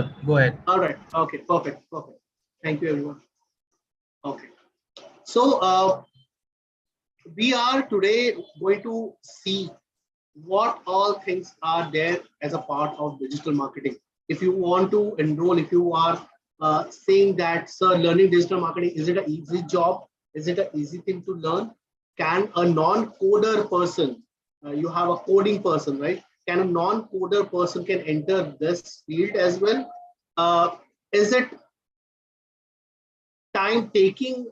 Bharat, go ahead. All right. Okay. Perfect. Perfect. Thank you, everyone. Okay. So we are today going to see what all things are there as a part of digital marketing. If you want to enroll, if you are saying that, sir, learning digital marketing, is it an easy job? Is it an easy thing to learn? Can a non-coder person, you have a coding person, right? Can a non-coder person can enter this field as well? Is it time-taking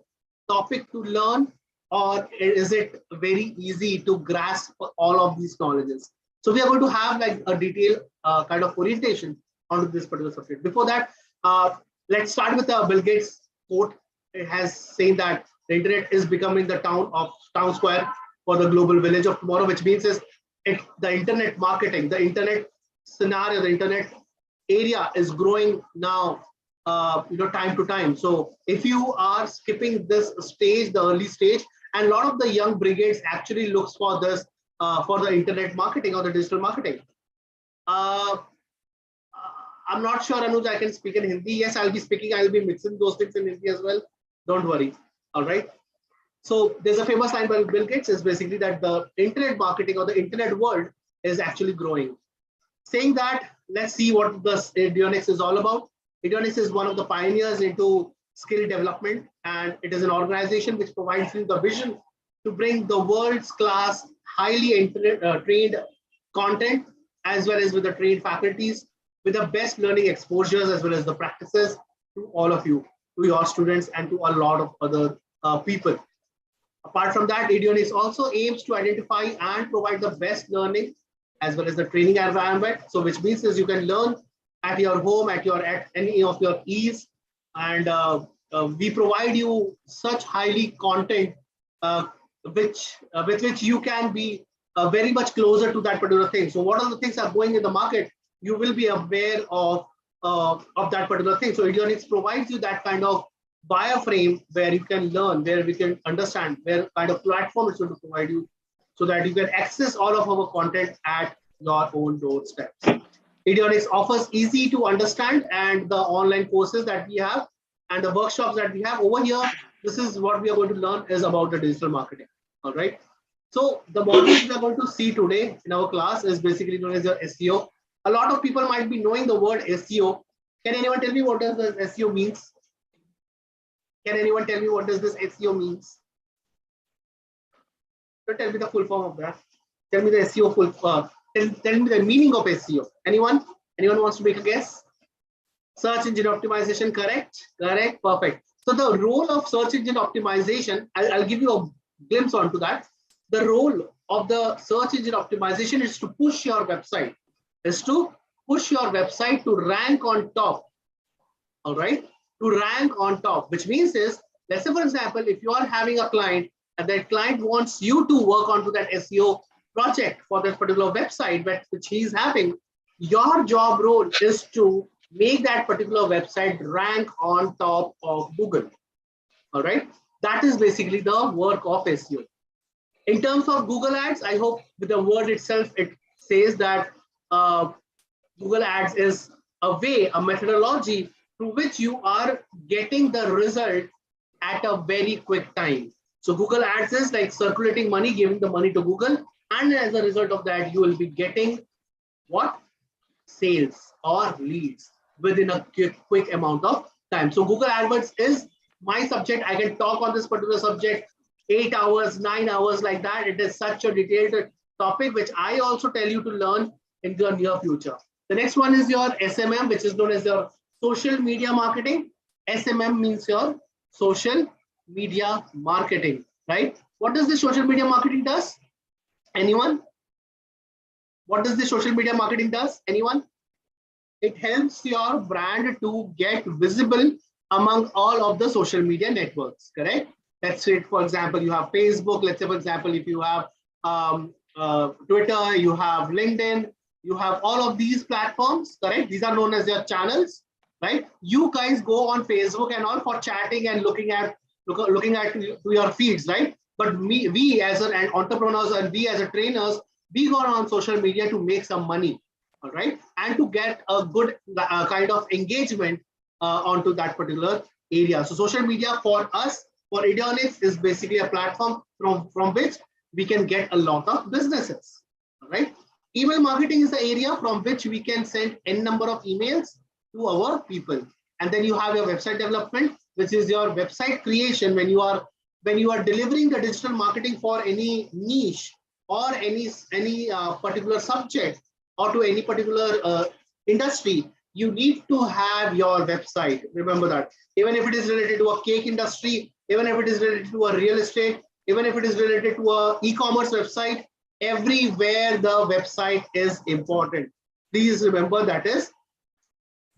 topic to learn, or is it very easy to grasp all of these knowledges? So we are going to have like a detailed kind of orientation onto this particular subject. Before that, let's start with the Bill Gates quote. It has saying that the internet is becoming the town square for the global village of tomorrow, which means is the internet marketing, the internet scenario, the internet area is growing now, time to time. So if you are skipping this stage, the early stage, and a lot of the young brigades actually looks for this for the internet marketing or the digital marketing. I'm not sure, Anuj, I can speak in Hindi. Yes, I'll be speaking. I'll be mixing those things in Hindi as well. Don't worry. All right. So there's a famous line by Bill Gates is basically that the internet marketing or the internet world is actually growing. Saying that, let's see what the it.It is all about. it.It is one of the pioneers into skill development, and it is an organization which provides you the vision to bring the world's class, highly trained content, as well as with the trained faculties, with the best learning exposures as well as the practices to all of you, to your students, and to a lot of other people. Apart from that, it.It also aims to identify and provide the best learning as well as the training environment. So which means is you can learn at your home, at any of your ease, and we provide you such highly content with which you can be very much closer to that particular thing. So what are the things are going in the market? You will be aware of that particular thing. So it.It provides you that kind of wireframe where you can learn, where we can understand, where kind of platform it's going to provide you, so that you can access all of our content at your own doorstep. it.It offers easy to understand and the online courses that we have and the workshops that we have over here. This is what we are going to learn is about the digital marketing. All right. So the modules we are going to see today in our class is basically known as your SEO. A lot of people might be knowing the word SEO. Can anyone tell me what does this SEO means? Can anyone tell me what does this SEO means? Don't tell me the full form of that. Tell me the SEO full. Tell me the meaning of SEO. Anyone? Anyone wants to make a guess? Search engine optimization. Correct. Correct. Perfect. So the role of search engine optimization, I'll give you a glimpse onto that. The role of the search engine optimization is to push your website. To rank on top. All right. To rank on top, which means is, let's say for example, if you are having a client and that client wants you to work onto that SEO project for that particular website which he's having, your job role is to make that particular website rank on top of Google. All right. That is basically the work of SEO. In terms of Google Ads, I hope with the word itself, it says that Google Ads is a way, a methodology through which you are getting the result at a very quick time. So Google Ads is like circulating money, giving the money to Google. And as a result of that, you will be getting what? Sales or leads within a quick amount of time. So Google Adwords is my subject. I can talk on this particular subject 8 hours, 9 hours like that. It is such a detailed topic, which I also tell you to learn in the near future. The next one is your SMM, which is known as your social media marketing. SMM means your social media marketing, right? What does the social media marketing does? Anyone? What does the social media marketing does? Anyone? It helps your brand to get visible among all of the social media networks, correct? Let's say, for example, you have Facebook. Let's say, for example, if you have Twitter, you have LinkedIn, you have all of these platforms, correct? These are known as your channels, right? You guys go on Facebook and all for chatting and looking at your feeds, right? But we as an entrepreneurs and we as a trainers, we go on social media to make some money. all right, and to get a good kind of engagement onto that particular area. So social media for us, for Ideonics, is basically a platform from which we can get a lot of businesses, all right. Email marketing is the area from which we can send n number of emails to our people. And then you have your website development, which is your website creation when you are delivering the digital marketing for any niche or any particular subject or to any particular industry. You need to have your website. Remember that. Even if it is related to a cake industry, even if it is related to a real estate, even if it is related to a e-commerce website, everywhere the website is important. Please remember that is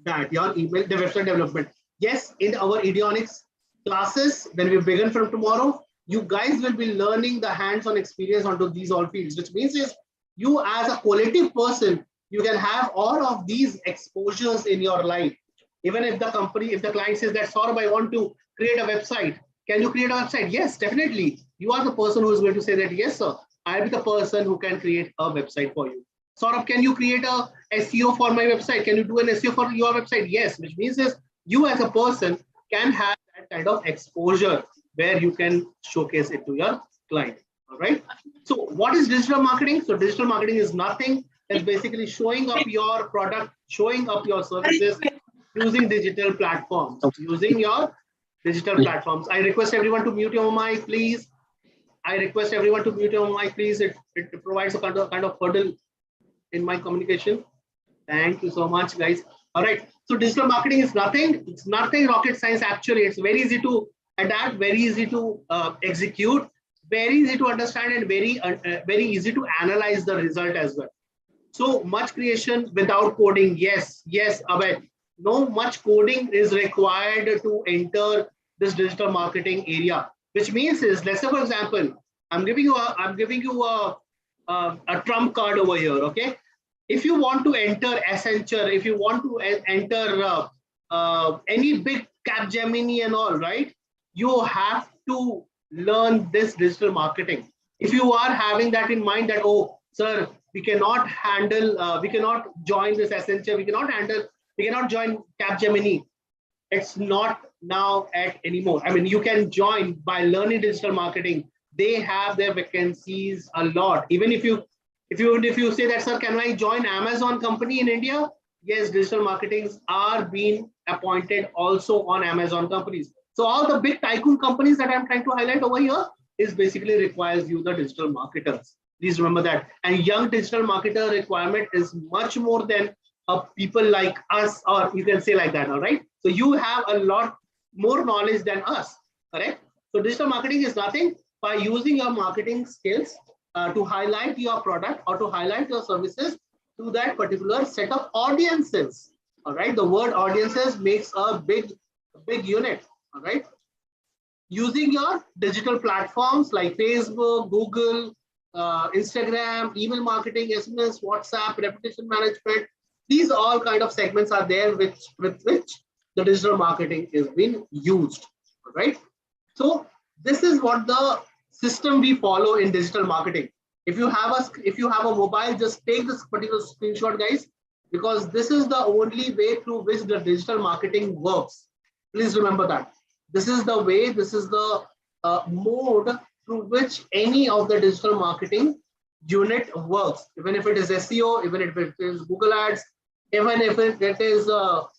that your email, the website development. Yes, in our Ideonics classes, when we begin from tomorrow, you guys will be learning the hands-on experience onto these all fields, which means is you as a qualitative person, you can have all of these exposures in your life. Even if the company, if the client says that, Saurabh, I want to create a website. Can you create a website? Yes, definitely. You are the person who is going to say that, yes, sir, I'll be the person who can create a website for you. Saurabh, can you create a SEO for my website? Can you do an SEO for your website? Yes, which means is you as a person can have that kind of exposure where you can showcase it to your client. All right. So what is digital marketing? So digital marketing is nothing. It's basically showing up your product, showing up your services using digital platforms, using your digital platforms. I request everyone to mute your mic, please. I request everyone to mute your mic, please. It provides a kind of hurdle in my communication. Thank you so much, guys. All right. So digital marketing is nothing. It's nothing rocket science. Actually, it's very easy to adapt, very easy to execute, very easy to understand, and very easy to analyze the result as well. So much creation without coding. Yes, Abhay. No much coding is required to enter this digital marketing area. Which means is, let's say for example, I'm giving you a trump card over here. Okay. If you want to enter Accenture, if you want to enter any big Capgemini and all, right, you have to learn this digital marketing. If you are having that in mind that, oh, sir, we cannot handle, we cannot join this Accenture, we cannot join Capgemini. It's not now at anymore. I mean, you can join by learning digital marketing. They have their vacancies a lot. Even if you say that, sir, can I join Amazon company in India? Yes, digital marketings are being appointed also on Amazon companies. So all the big tycoon companies that I'm trying to highlight over here is basically requires you the digital marketers. Please remember that. And young digital marketer requirement is much more than people like us, or you can say like that, all right? So you have a lot more knowledge than us, correct? So digital marketing is nothing by using your marketing skills to highlight your product or to highlight your services to that particular set of audiences, all right? The word audiences makes a big unit, all right? Using your digital platforms like Facebook, Google, Instagram, email marketing, SMS, WhatsApp, reputation management, these all kind of segments are there with which the digital marketing is being used, right? So this is what the system we follow in digital marketing. If you have a mobile, just take this particular screenshot, guys, because this is the only way through which the digital marketing works. Please remember that. This is the way, this is the mode through which any of the digital marketing unit works. Even if it is SEO, even if it is Google Ads, even if it is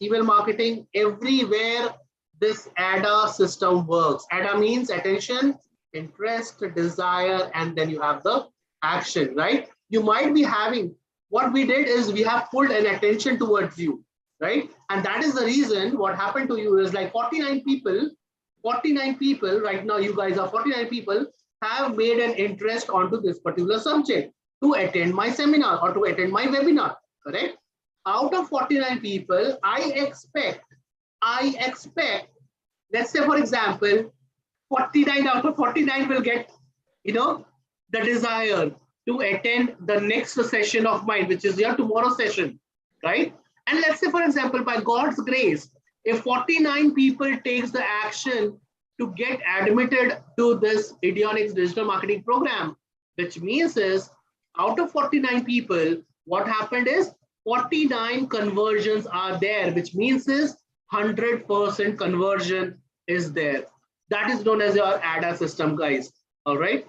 email marketing, everywhere this ADA system works. ADA means attention, interest, desire, and then you have the action, right? You might be having, what we did is we have pulled an attention towards you, right? And that is the reason what happened to you is like 49 people right now, you guys are 49 people have made an interest onto this particular subject to attend my seminar or to attend my webinar, correct? Out of 49 people, I expect, let's say for example, 49 out of 49 will get, the desire to attend the next session of mine, which is your tomorrow session, right? And let's say for example, by God's grace, if 49 people takes the action to get admitted to this Ideonics digital marketing program, which means is out of 49 people, what happened is 49 conversions are there, which means is 100% conversion is there. That is known as your ADA system, guys. All right.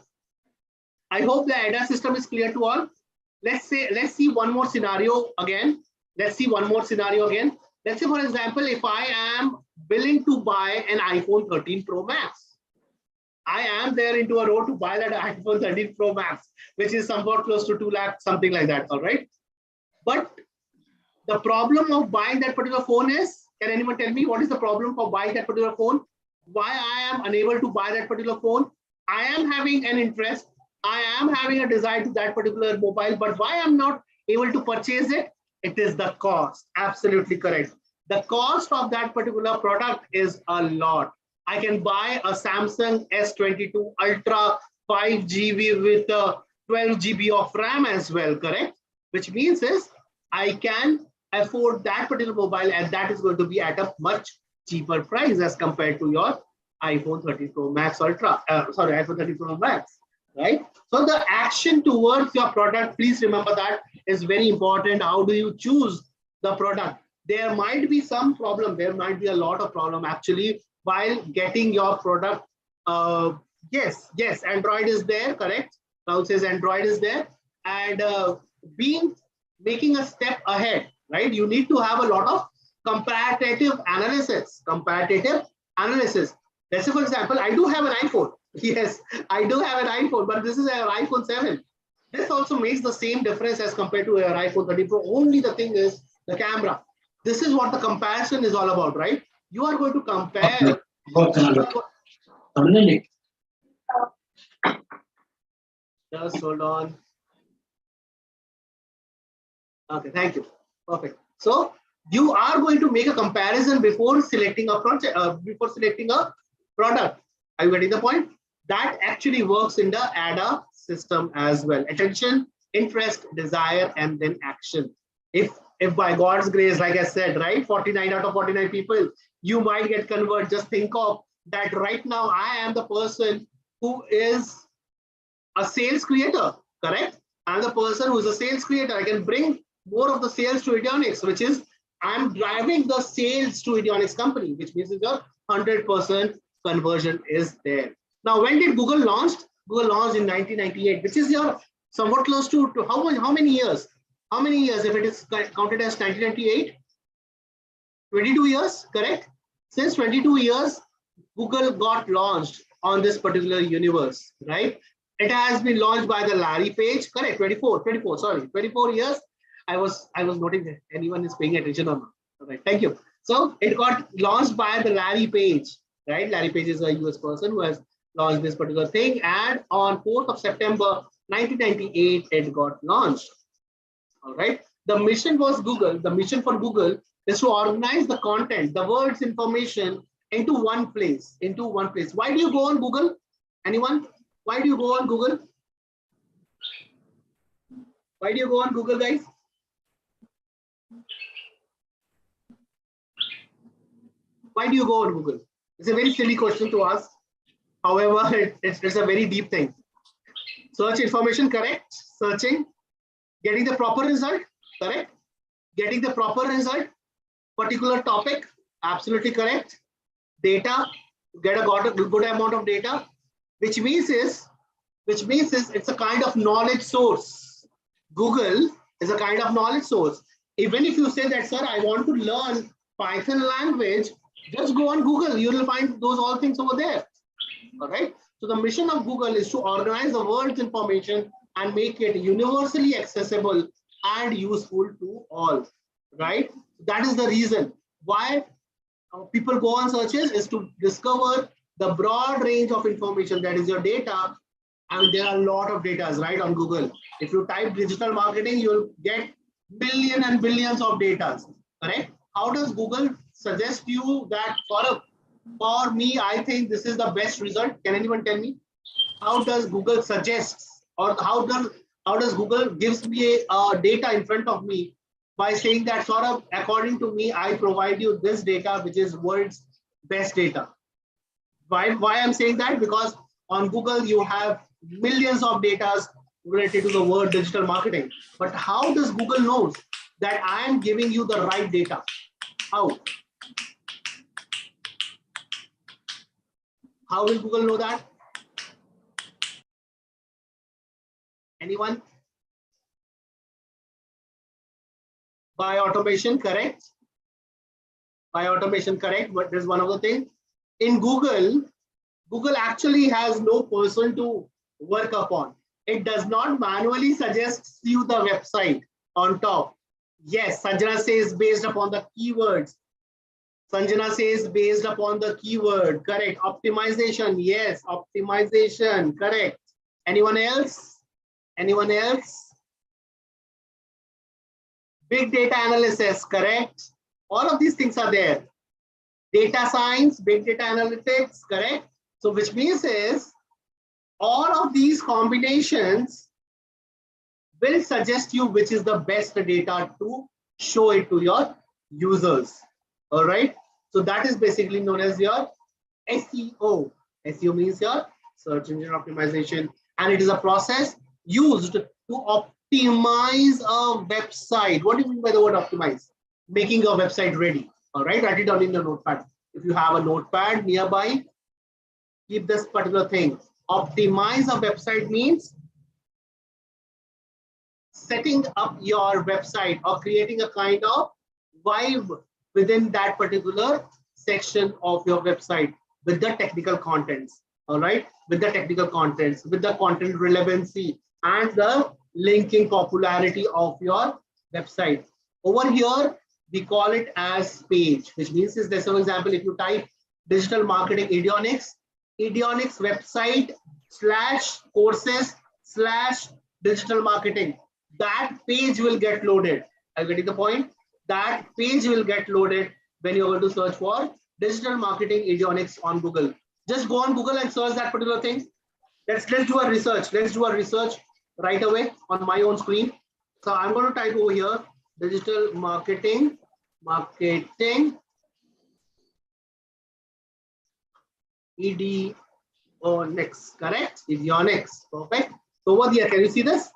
I hope the ADA system is clear to all. Let's see one more scenario again. Let's see one more scenario again. Let's say, for example, if I am willing to buy an iPhone 13 Pro Max, I am there into a row to buy that iPhone 13 Pro Max, which is somewhat close to 2 lakh, something like that. All right. But the problem of buying that particular phone is, can anyone tell me what is the problem for buying that particular phone? Why I am unable to buy that particular phone? I am having an interest. I am having a desire to that particular mobile, but why I'm not able to purchase it? It is the cost. Absolutely correct. The cost of that particular product is a lot. I can buy a Samsung S22 Ultra 5GB with 12 GB of RAM as well, correct? Which means is I can afford that particular mobile, and that is going to be at a much cheaper price as compared to your iPhone 13 Pro Max Ultra, iPhone 13 Pro Max, right? So the action towards your product, please remember that is very important. How do you choose the product? There might be some problem. There might be a lot of problem actually while getting your product. Yes, Android is there, correct? Now says Android is there, and making a step ahead, right? You need to have a lot of comparative analysis. Let's say, for example, I do have an iPhone. Yes, I do have an iPhone, but this is an iPhone 7. This also makes the same difference as compared to your iPhone 13 Pro. Only the thing is the camera. This is what the comparison is all about, right? You are going to compare. Just hold on. Okay, thank you. Perfect. So you are going to make a comparison before selecting a project, before selecting a product. Are you getting the point? That actually works in the ADA system as well. Attention, interest, desire, and then action. If by God's grace, like I said, right, 49 out of 49 people, you might get converted. Just think of that right now. I am the person who is a sales creator, correct? I'm the person who is a sales creator. I can bring more of the sales to Idionics, which is I'm driving the sales to Idionics company, which means your 100% conversion is there. Now, when did Google launch? Google launched in 1998, which is your somewhat close to how many years? How many years if it is counted as 1998? 22 years, correct? Since 22 years, Google got launched on this particular universe, right? It has been launched by the Larry Page, correct? 24 years. I was noting that anyone is paying attention or not. All right, thank you. So it got launched by the Larry Page, right? Larry Page is a US person who has launched this particular thing, and on 4th of September 1998, it got launched. All right. The mission was Google. The mission for Google is to organize the content, the world's information into one place. Why do you go on Google? Anyone? Why do you go on Google? Why do you go on Google, guys? Why do you go on Google? It's a very silly question to ask. However, it's a very deep thing. Search information, correct? Searching, getting the proper result, correct? Getting the proper result, particular topic, absolutely correct. Data, got a good amount of data, which means is it's a kind of knowledge source. Google is a kind of knowledge source. Even if you say that, sir, I want to learn Python language, just go on Google. You will find those all things over there. All right. So the mission of Google is to organize the world's information and make it universally accessible and useful to all. Right. That is the reason why people go on searches, is to discover the broad range of information that is your data. I mean, there are a lot of data, right, on Google. If you type digital marketing, you'll get billions and billions of data. Correct. How does Google suggest you that for me, I think this is the best result? Can anyone tell me? How does Google suggest, or how does Google gives me a data in front of me by saying that according to me, I provide you this data, which is world's best data. Why I'm saying that? Because on Google, you have millions of data related to the word digital marketing. But how does Google knows that I am giving you the right data. How? How will Google know that? Anyone? By automation, correct? By automation, correct? But there's one other thing. In Google, Google actually has no person to work upon. It does not manually suggest you the website on top. Yes, Sanjana says based upon the keywords. Sanjana says based upon the keyword, correct. Optimization, yes, optimization, correct. Anyone else? Anyone else? Big data analysis, correct. All of these things are there. Data science, big data analytics, correct. So which means is all of these combinations will suggest you which is the best data to show it to your users. All right. So that is basically known as your SEO. SEO means your search engine optimization, and it is a process used to optimize a website. What do you mean by the word optimize? Making a website ready. All right. Write it down in the notepad. If you have a notepad nearby, keep this particular thing. Optimize a website means setting up your website or creating a kind of vibe within that particular section of your website with the technical contents. All right, with the technical contents, with the content relevancy and the linking popularity of your website. Over here, we call it as page, which means is this. For example, if you type digital marketing Idionics website / courses / digital marketing, that page will get loaded. Are you getting the point? That page will get loaded when you're going to search for digital marketing Idionics on Google. Just go on Google and search that particular thing. Let's do a research. Let's do a research right away on my own screen. So I'm going to type over here digital marketing Idionics, correct? Idionics, perfect. So over here, can you see this?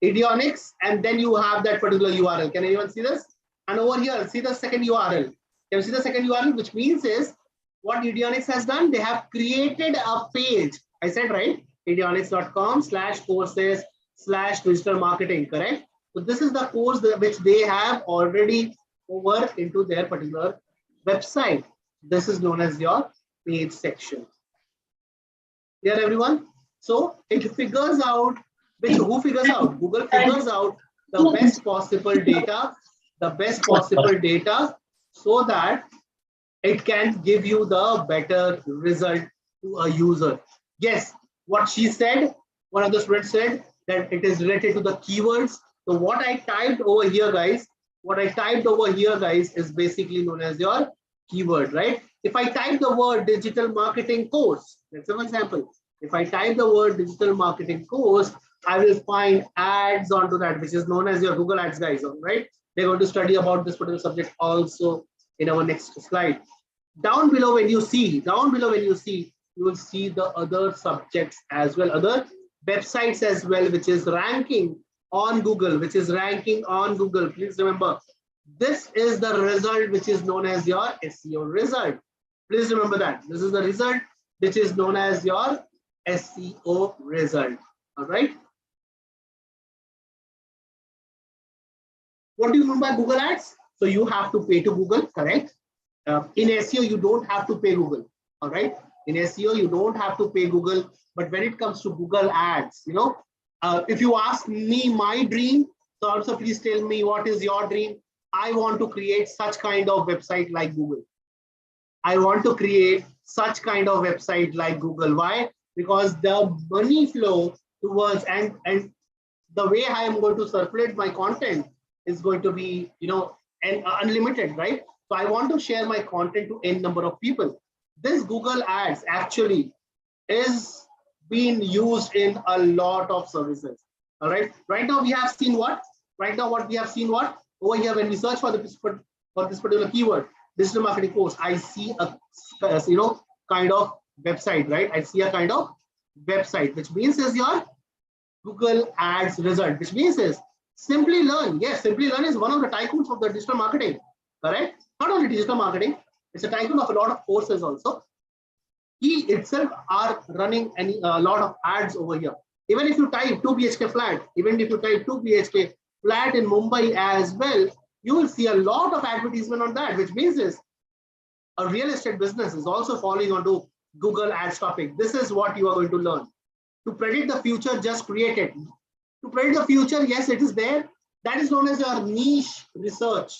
Idionics, and then you have that particular URL. Can anyone see this? And over here, see the second URL. Can you see the second URL? Which means is what Idionics has done, they have created a page. I said, right? Idionics.com / courses / digital marketing, correct? So this is the course which they have already over into their particular website. This is known as your page section. Clear, everyone? So it figures out who figures out? Google figures out the best possible data, so that it can give you the better result to a user. Yes, what she said, one of the students said that it is related to the keywords. So what I typed over here, guys, is basically known as your keyword, right? If I type the word digital marketing course, that's an example. If I type the word digital marketing course, I will find ads onto that, which is known as your Google Ads, guys, right? We're going to study about this particular subject also in our next slide. Down below, when you see, you will see the other subjects as well, other websites as well, which is ranking on Google, Please remember, this is the result which is known as your SEO result. Please remember that. This is the result which is known as your SEO result. All right. What do you mean by Google Ads? So you have to pay to Google, correct? In SEO, you don't have to pay Google. All right. In SEO, you don't have to pay Google. But when it comes to Google Ads, if you ask me my dream, so also please tell me what is your dream. I want to create such kind of website like Google. I want to create such kind of website like Google. Why? Because the money flow towards and the way I am going to circulate my content is going to be, unlimited, right? So I want to share my content to n number of people. This Google Ads actually is being used in a lot of services. All right. Right now we have seen what? Over here, when we search for this particular keyword, digital marketing course, I see a kind of website, right? I see a kind of website, which means is your Google Ads result, which means is Simply Learn. Yes, Simply Learn is one of the tycoons of the digital marketing. Correct? Not only digital marketing, it's a tycoon of a lot of courses also. He itself are running a lot of ads over here. Even if you type 2 BHK flat, even if you type 2 BHK flat in Mumbai as well, you will see a lot of advertisement on that, which means is a real estate business is also falling onto Google Ads topic. This is what you are going to learn. To predict the future, just create it. To predict the future, yes, it is there. That is known as your niche research.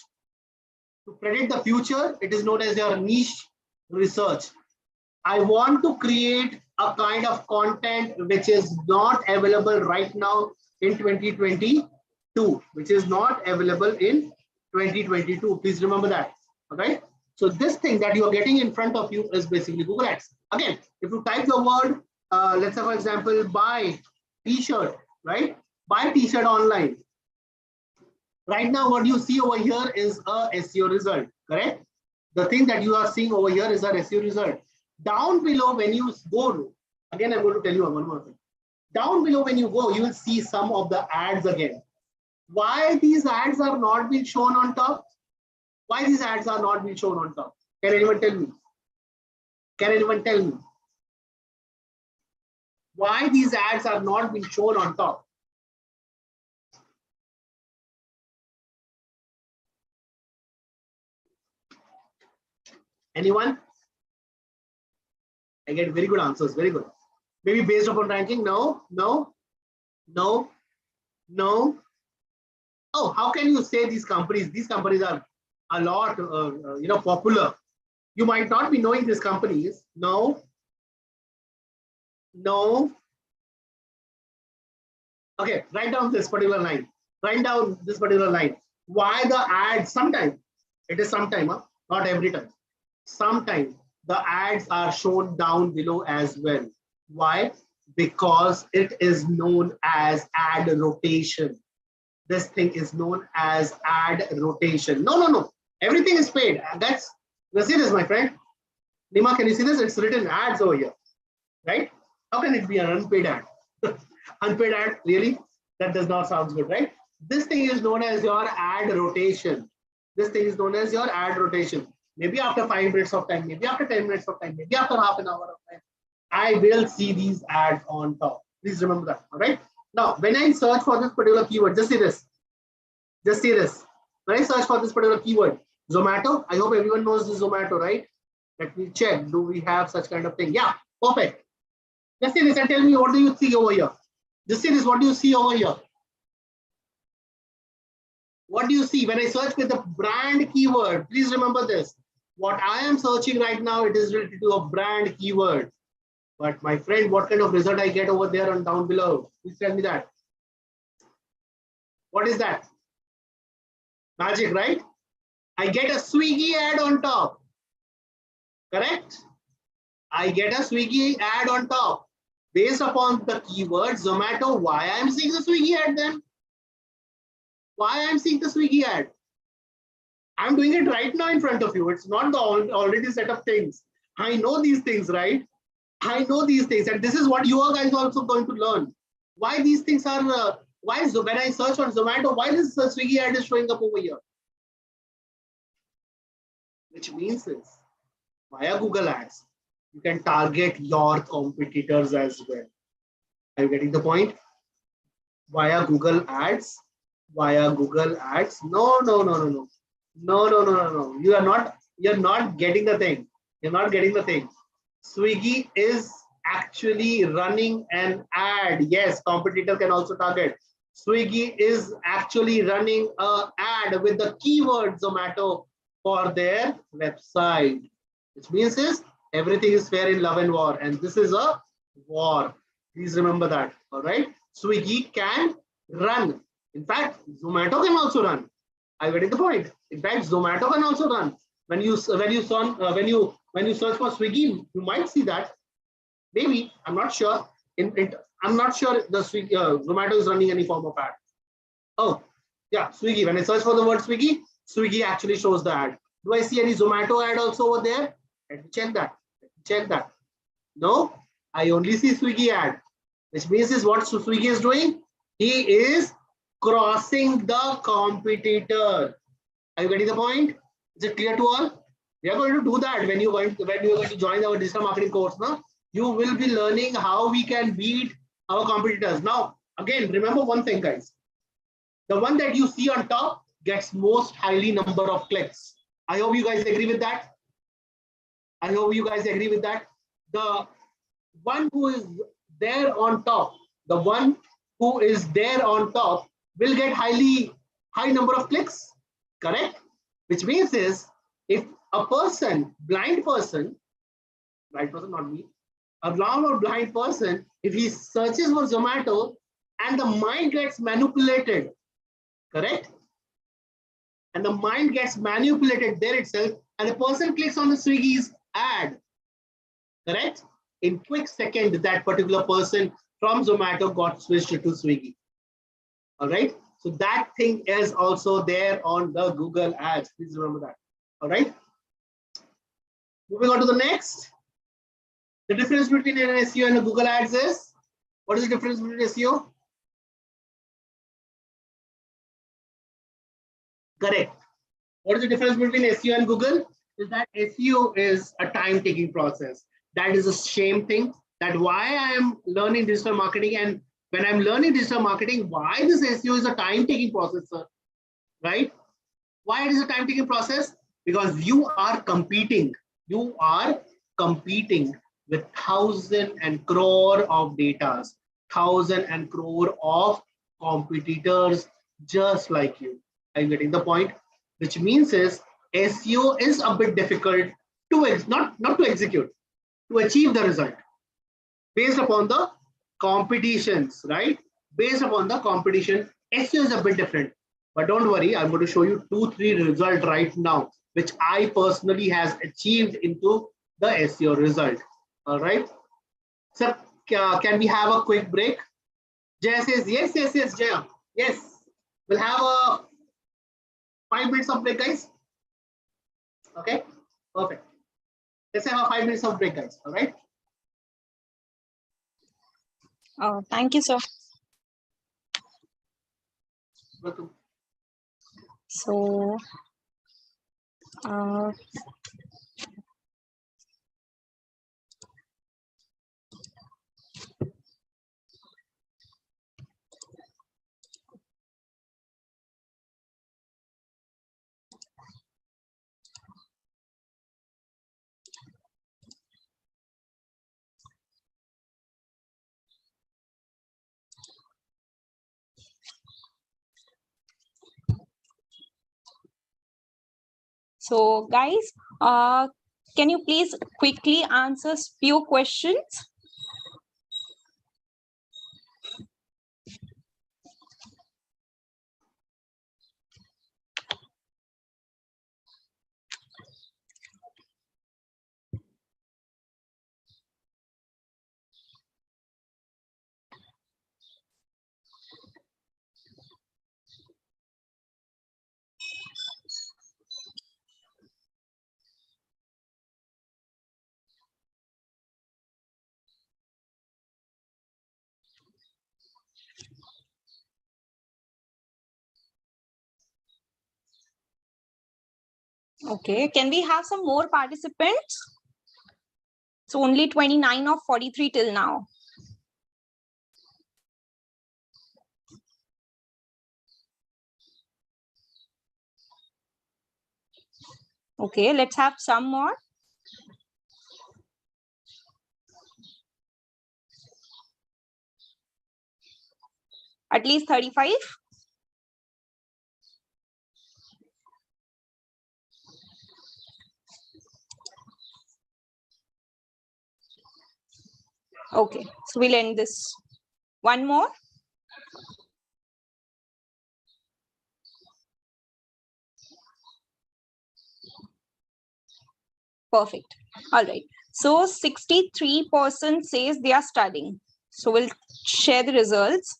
To predict the future, it is known as your niche research. I want to create a kind of content which is not available right now in 2022, which is not available in 2022. Please remember that. Okay. So this thing that you are getting in front of you is basically Google Ads. Again, if you type the word, let's say for example, buy t-shirt, right? Buy t-shirt online. Right now, what you see over here is a SEO result, correct? The thing that you are seeing over here is a SEO result. Down below, when you go, again, I'm going to tell you one more thing. Down below, when you go, you will see some of the ads again. Why these ads are not being shown on top? Why these ads are not being shown on top? Can anyone tell me? Can anyone tell me? Why these ads are not being shown on top? Anyone? I get very good answers. Very good. Maybe based upon ranking? No, no, no, no. Oh, how can you say these companies? These companies are a lot, popular. You might not be knowing these companies. No, no. Okay, write down this particular line. Write down this particular line. Why the ads? Sometimes it is sometime, not every time. Sometimes the ads are shown down below as well. Why? Because it is known as ad rotation. This thing is known as ad rotation. No, no, no. Everything is paid. And that's, you see this, my friend? Nima, can you see this? It's written ads over here, right? How can it be an unpaid ad? Unpaid ad, really? That does not sound good, right? This thing is known as your ad rotation. This thing is known as your ad rotation. Maybe after 5 minutes of time, maybe after 10 minutes of time, maybe after half an hour of time, I will see these ads on top. Please remember that, all right? Now, when I search for this particular keyword, just see this. Just see this. When I search for this particular keyword, Zomato, I hope everyone knows this Zomato, right? Let me check. Do we have such kind of thing? Yeah, perfect. Just see this and tell me, what do you see over here? Just see this, what do you see over here? What do you see? When I search with the brand keyword, please remember this. What I am searching right now, it is related to a brand keyword. But my friend, what kind of result I get over there and down below? Please tell me that. What is that? Magic, right? I get a Swiggy ad on top. Correct? I get a Swiggy ad on top. Based upon the keyword Zomato, why I am seeing the Swiggy ad then? Why I am seeing the Swiggy ad? I'm doing it right now in front of you. It's not the already set of things. I know these things, right? I know these things, and this is what you are guys also going to learn. Why these things are, why is, when I search on Zomato, why this Swiggy ad is showing up over here? Which means is, via Google Ads, you can target your competitors as well. Are you getting the point? Via Google Ads, via Google Ads. No, no, no, no, no. No, no, no, no, no. You're not getting the thing. You're not getting the thing. Swiggy is actually running an ad. Yes, competitor can also target. Swiggy is actually running an ad with the keyword Zomato for their website. Which means is everything is fair in love and war. And this is a war. Please remember that. All right. Swiggy can run. In fact, Zomato can also run. I'm getting the point. In fact, Zomato can also run. When you search for Swiggy, you might see that. Maybe, I'm not sure. I'm not sure the Swiggy, Zomato is running any form of ad. Oh, yeah, Swiggy. When I search for the word Swiggy, Swiggy actually shows the ad. Do I see any Zomato ad also over there? Let me check that. Check that. No, I only see Swiggy ad, which means is what Swiggy is doing. He is crossing the competitor. Are you getting the point? Is it clear to all? We are going to do that when you are going to join our digital marketing course. Now, you will be learning how we can beat our competitors. Now, again, remember one thing, guys. The one that you see on top gets most highly number of clicks. I hope you guys agree with that. I hope you guys agree with that. The one who is there on top, the one who is there on top will get high number of clicks, correct? Which means is if a person, blind person, not me, a blind person, if he searches for Zomato and the mind gets manipulated, correct? And the mind gets manipulated there itself, and the person clicks on the Swiggy's ad, correct? In quick second, that particular person from Zomato got switched to Swiggy. All right. So that thing is also there on the Google ads. Please remember that. All right. Moving on to the next. The difference between an SEO and a Google ads is, what is the difference between SEO? Correct. What is the difference between SEO and Google? Is that SEO is a time-taking process. That is a shame thing. That why I am learning digital marketing, and when I'm learning digital marketing, why this SEO is a time-taking process, sir, right? Why it is a time-taking process? Because you are competing. You are competing with thousands and crore of data, thousands and crore of competitors just like you. Are you getting the point? Which means is SEO is a bit difficult to not to execute, to achieve the result based upon the competitions, right? Based upon the competition, SEO is a bit different. But don't worry, I'm going to show you 2-3 results right now, which I personally has achieved into the SEO result. All right. Sir, can we have a quick break? Jay says yes, Jay. Yes. We'll have a 5 minutes of break, guys. Okay, perfect. Let's have a 5 minutes of break, guys. All right. Oh, thank you, sir. Welcome. So, guys, can you please quickly answer few questions? Okay, can we have some more participants? It's only 29 of 43 till now. Okay, let's have some more. At least 35. Okay, so we'll end this. One more. Perfect. All right. So 63% says they are studying. So we'll share the results.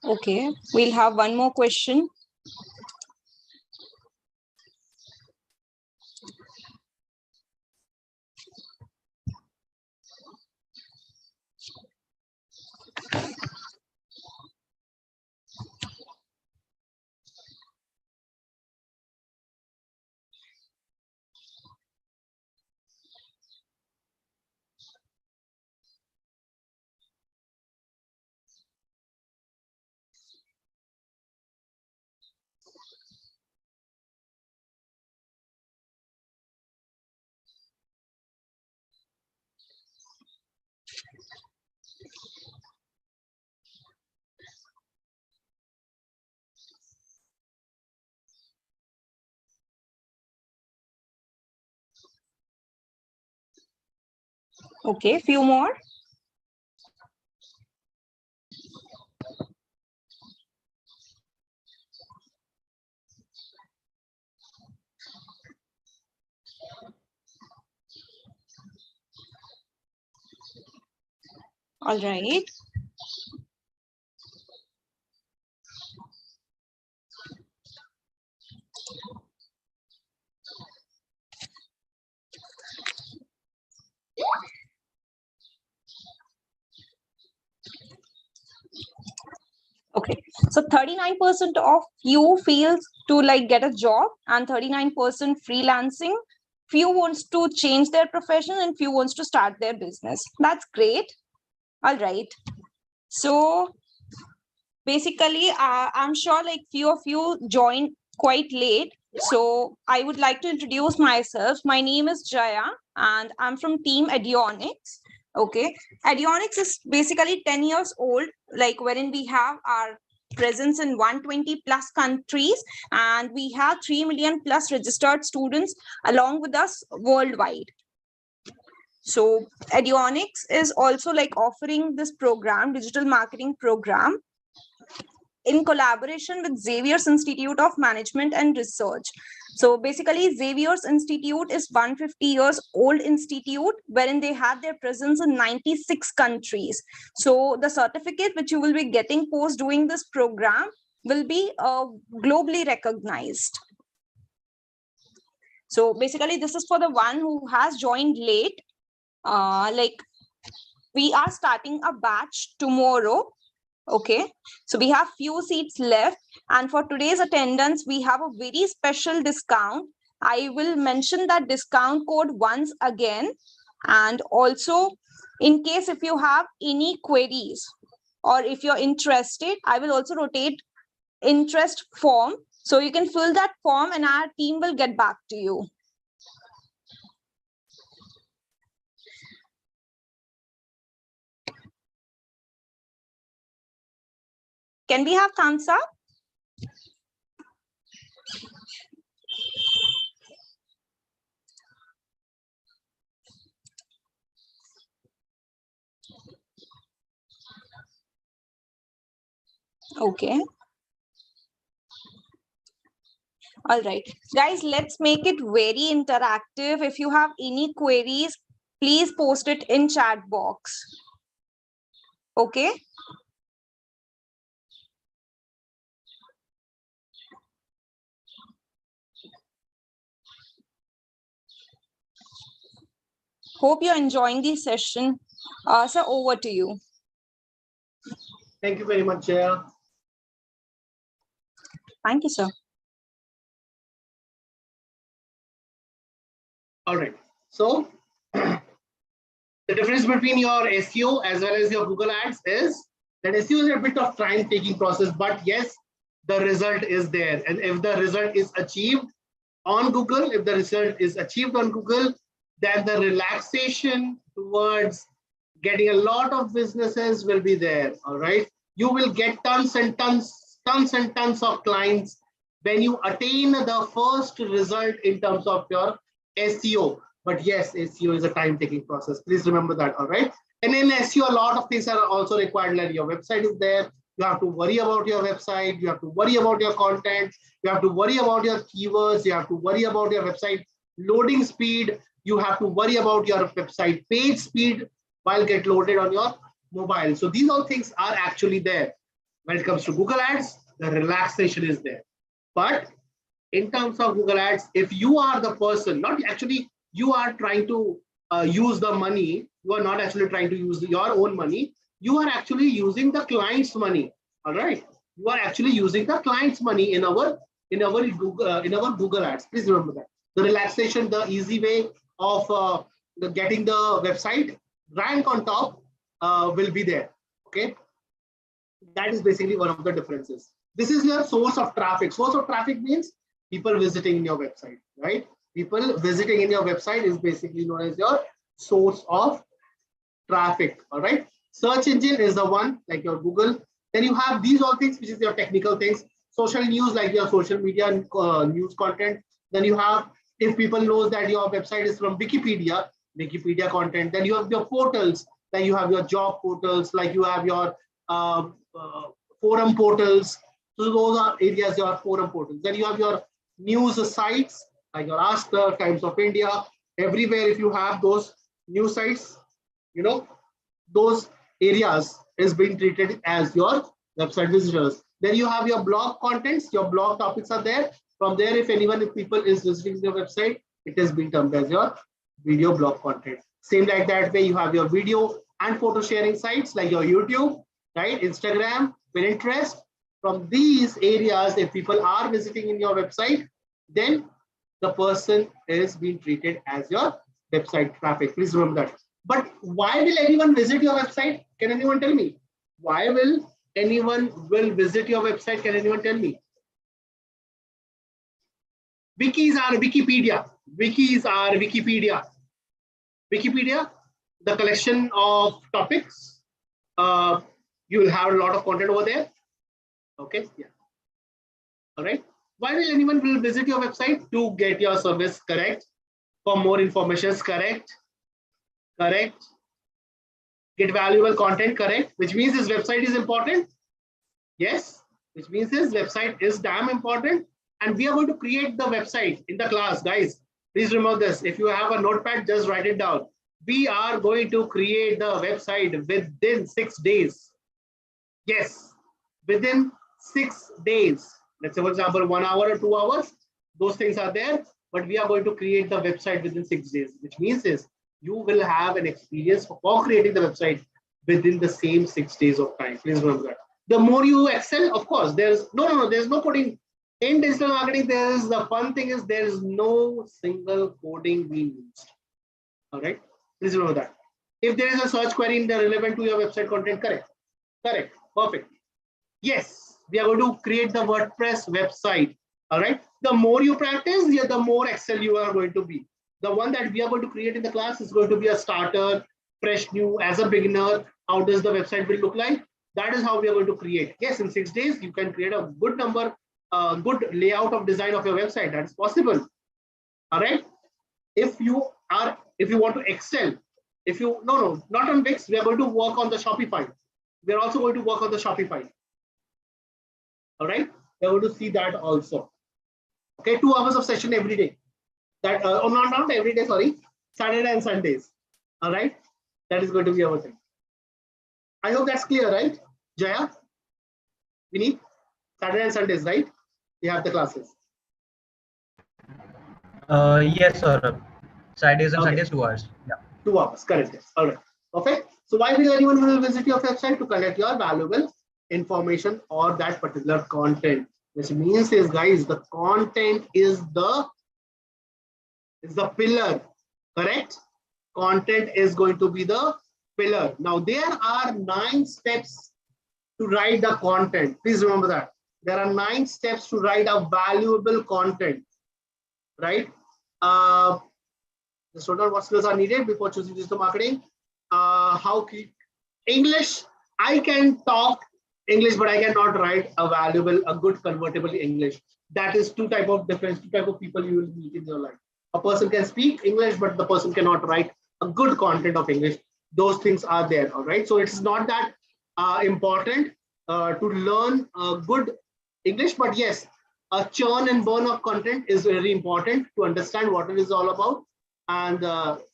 Okay, we'll have one more question. Okay, few more. All right. Okay, so 39% of you feels to like get a job and 39% freelancing. Few wants to change their profession and few wants to start their business. That's great. All right. So basically, I'm sure like few of you joined quite late. So I would like to introduce myself. My name is Jaya and I'm from team Adionics. Okay. Adionics is basically 10 years old, like wherein we have our presence in 120 plus countries and we have 3 million plus registered students along with us worldwide. So Adionics is also like offering this program, digital marketing program, in collaboration with Xavier's Institute of Management and Research. So basically, Xavier's Institute is 150 years old institute wherein they have their presence in 96 countries. So the certificate which you will be getting post doing this program will be globally recognized. So basically, this is for the one who has joined late. Like we are starting a batch tomorrow. Okay, so we have few seats left and for today's attendance, we have a very special discount. I will mention that discount code once again. And also in case if you have any queries or if you're interested, I will also rotate interest form. So you can fill that form and our team will get back to you. Can we have thumbs up? Okay. All right, guys, let's make it very interactive. If you have any queries, please post it in chat box. Okay. Hope you're enjoying the session. Sir, over to you. Thank you very much, Jaya. Thank you, sir. All right. So the difference between your SEO as well as your Google Ads is that SEO is a bit of time-taking process, but yes, the result is there. And if the result is achieved on Google, then the relaxation towards getting a lot of businesses will be there. All right. You will get tons and tons of clients when you attain the first result in terms of your SEO. But yes, SEO is a time-taking process. Please remember that. All right. And in SEO, a lot of things are also required. Like your website is there. You have to worry about your website. You have to worry about your content. You have to worry about your keywords. You have to worry about your website loading speed. You have to worry about your website page speed while get loaded on your mobile. So these all things are actually there. When it comes to Google Ads, the relaxation is there. But in terms of Google Ads, if you are the person, not actually you are trying to use the money, you are not actually trying to use your own money, you are actually using the client's money. All right, you are actually using the client's money in our Google Ads. Please remember that the relaxation, the easy way of getting the website rank on top will be there. Okay, that is basically one of the differences. This is your source of traffic. Source of traffic means people visiting in your website, right? People visiting in your website is basically known as your source of traffic. All right. Search engine is the one like your Google. Then you have these all things, which is your technical things. Social news, like your social media and news content. Then you have, if people knows that your website is from Wikipedia, Wikipedia content. Then you have your portals, like you have your job portals, like you have your forum portals. So those are areas, your forum portals. Then you have your news sites, like your Ask the Times of India. Everywhere, if you have those news sites, you know, those areas is being treated as your website visitors. Then you have your blog contents, your blog topics are there. From there, if people is visiting your website, it is being termed as your video blog content. Same like that way, you have your video and photo sharing sites like your YouTube, right? Instagram, Pinterest. From these areas, if people are visiting in your website, then the person is being treated as your website traffic. Please remember that. But why will anyone visit your website? Can anyone tell me? Why will anyone visit your website? Can anyone tell me? Wikis are Wikipedia. Wikis are Wikipedia. Wikipedia, the collection of topics. You will have a lot of content over there. Okay, yeah. All right. Why will anyone will visit your website? To get your service correct, for more information, correct, correct. Get valuable content, correct, which means this website is important. Yes, which means this website is damn important. And we are going to create the website in the class, guys. Please remember this. If you have a notepad, just write it down. We are going to create the website within 6 days. Yes, within 6 days. Let's say, for example, 1 hour or 2 hours. Those things are there, but we are going to create the website within 6 days, which means is you will have an experience for creating the website within the same 6 days of time. Please remember that. The more you excel, of course, there's no coding. In digital marketing, the fun thing is there is no single coding being used. All right, please remember that. If there is a search query relevant to your website content, correct, perfect. Yes, we are going to create the WordPress website. All right, the more you practice, the more excel you are going to be. The one that we are going to create in the class is going to be a starter, fresh, new, as a beginner. How does the website will look like? That is how we are going to create. Yes, in 6 days, you can create a good number, good layout of design of your website. That is possible. All right. If you want to excel, not on Wix, we are going to work on the Shopify. We are also going to work on the Shopify. All right. We are going to see that also. Okay, 2 hours of session every day. That not every day, sorry, Saturday and Sundays. All right, that is going to be our thing. I hope that's clear, right? Jaya, Vinny, Saturday and Sundays, right? We have the classes. Yes, sir. Saturdays and Sundays, 2 hours. Yeah. 2 hours, correct. Yes. All right. Okay. So why will anyone will visit your website? To collect your valuable information or that particular content. Which means is, guys, the content is the pillar, correct? Content is going to be the pillar. Now, there are 9 steps to write the content. Please remember that. There are 9 steps to write a valuable content, right? Just total what skills are needed before choosing digital marketing. English, I can talk English, but I cannot write a good convertible English. That is two type of people you will meet in your life. A person can speak English, but the person cannot write a good content of English. Those things are there, all right? So it's not that important to learn good English, but yes, a churn and burn of content is very important to understand what it is all about. And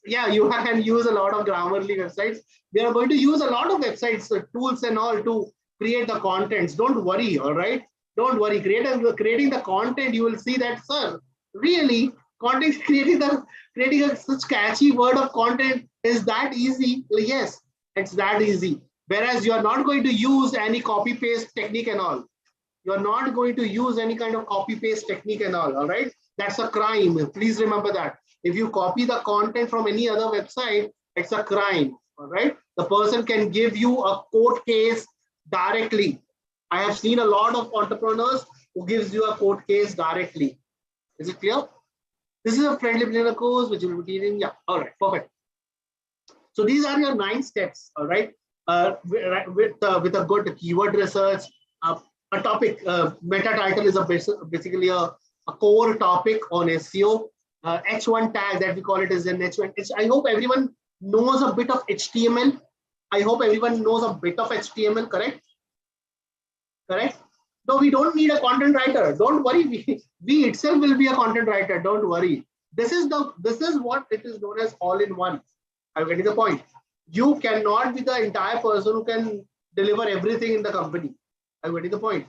yeah, you can use a lot of Grammarly websites. We are going to use a lot of websites, tools and all to create the contents. Don't worry, all right? Don't worry. Creating the content, you will see that, sir, really, content creating such catchy word of content is that easy? Yes, it's that easy. Whereas you are not going to use any copy paste technique and all. You're not going to use any kind of copy paste technique and all right? That's a crime. Please remember that. If you copy the content from any other website, it's a crime, all right? The person can give you a court case directly. I have seen a lot of entrepreneurs who gives you a court case directly. Is it clear? This is a friendly beginner course which you will be teaching. Yeah, all right, perfect. So these are your 9 steps, all right? With a good keyword research, a topic, meta title is basically a core topic on SEO. H1 tag that we call it as an H1. I hope everyone knows a bit of HTML. I hope everyone knows a bit of HTML, correct? Correct? No, we don't need a content writer. Don't worry. We itself will be a content writer. Don't worry. This is what it is known as all-in-one. I'm getting the point. You cannot be the entire person who can deliver everything in the company. I'm getting the point.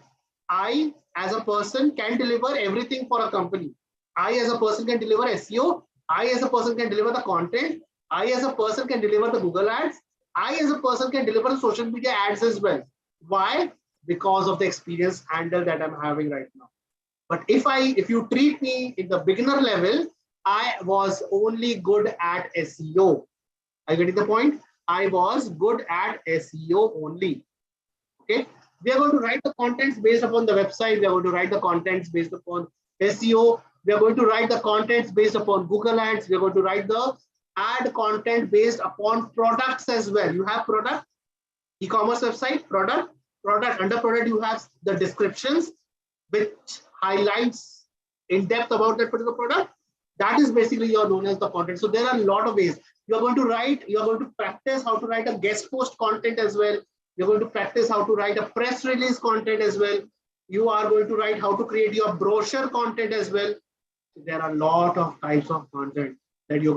I, as a person, can deliver everything for a company. I, as a person, can deliver SEO. I, as a person, can deliver the content. I, as a person, can deliver the Google ads. I, as a person, can deliver the social media ads as well. Why? Because of the experience handle that I'm having right now. But if you treat me in the beginner level, I was only good at SEO. Are you getting the point? I was good at SEO only. Okay. We are going to write the contents based upon the website. We are going to write the contents based upon SEO. We are going to write the contents based upon Google ads. We are going to write the ad content based upon products as well. You have product, e-commerce website, product. Under product, you have the descriptions which highlights in depth about that particular product. That is basically you're known as the content. So there are a lot of ways. You're going to practice how to write a guest post content as well. You're going to practice how to write a press release content as well. You are going to write how to create your brochure content as well. So there are a lot of types of content that you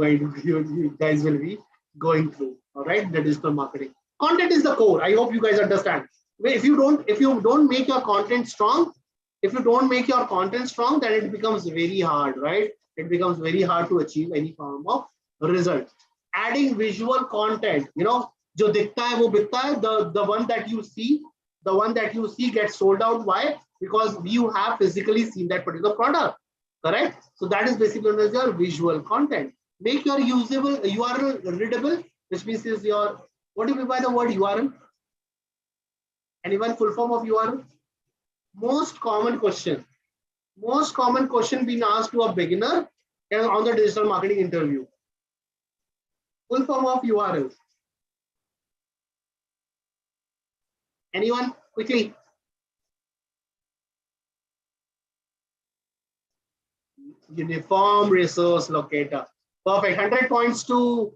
guys will be going through. All right, the digital marketing. Content is the core. I hope you guys understand. If you don't make your content strong, then it becomes very hard, right? It becomes very hard to achieve any form of result. Adding visual content, जो दिखता है वो बिकता है. The one that you see gets sold out. Why? Because you have physically seen that particular product, correct? So that is basically known as your visual content. Make your usable URL readable, which means is your, what do you mean by the word URL? Anyone? Full form of URL? Most common question being asked to a beginner on the digital marketing interview. Full form of URL. Anyone? Quickly. Uniform resource locator. Perfect. 100 points to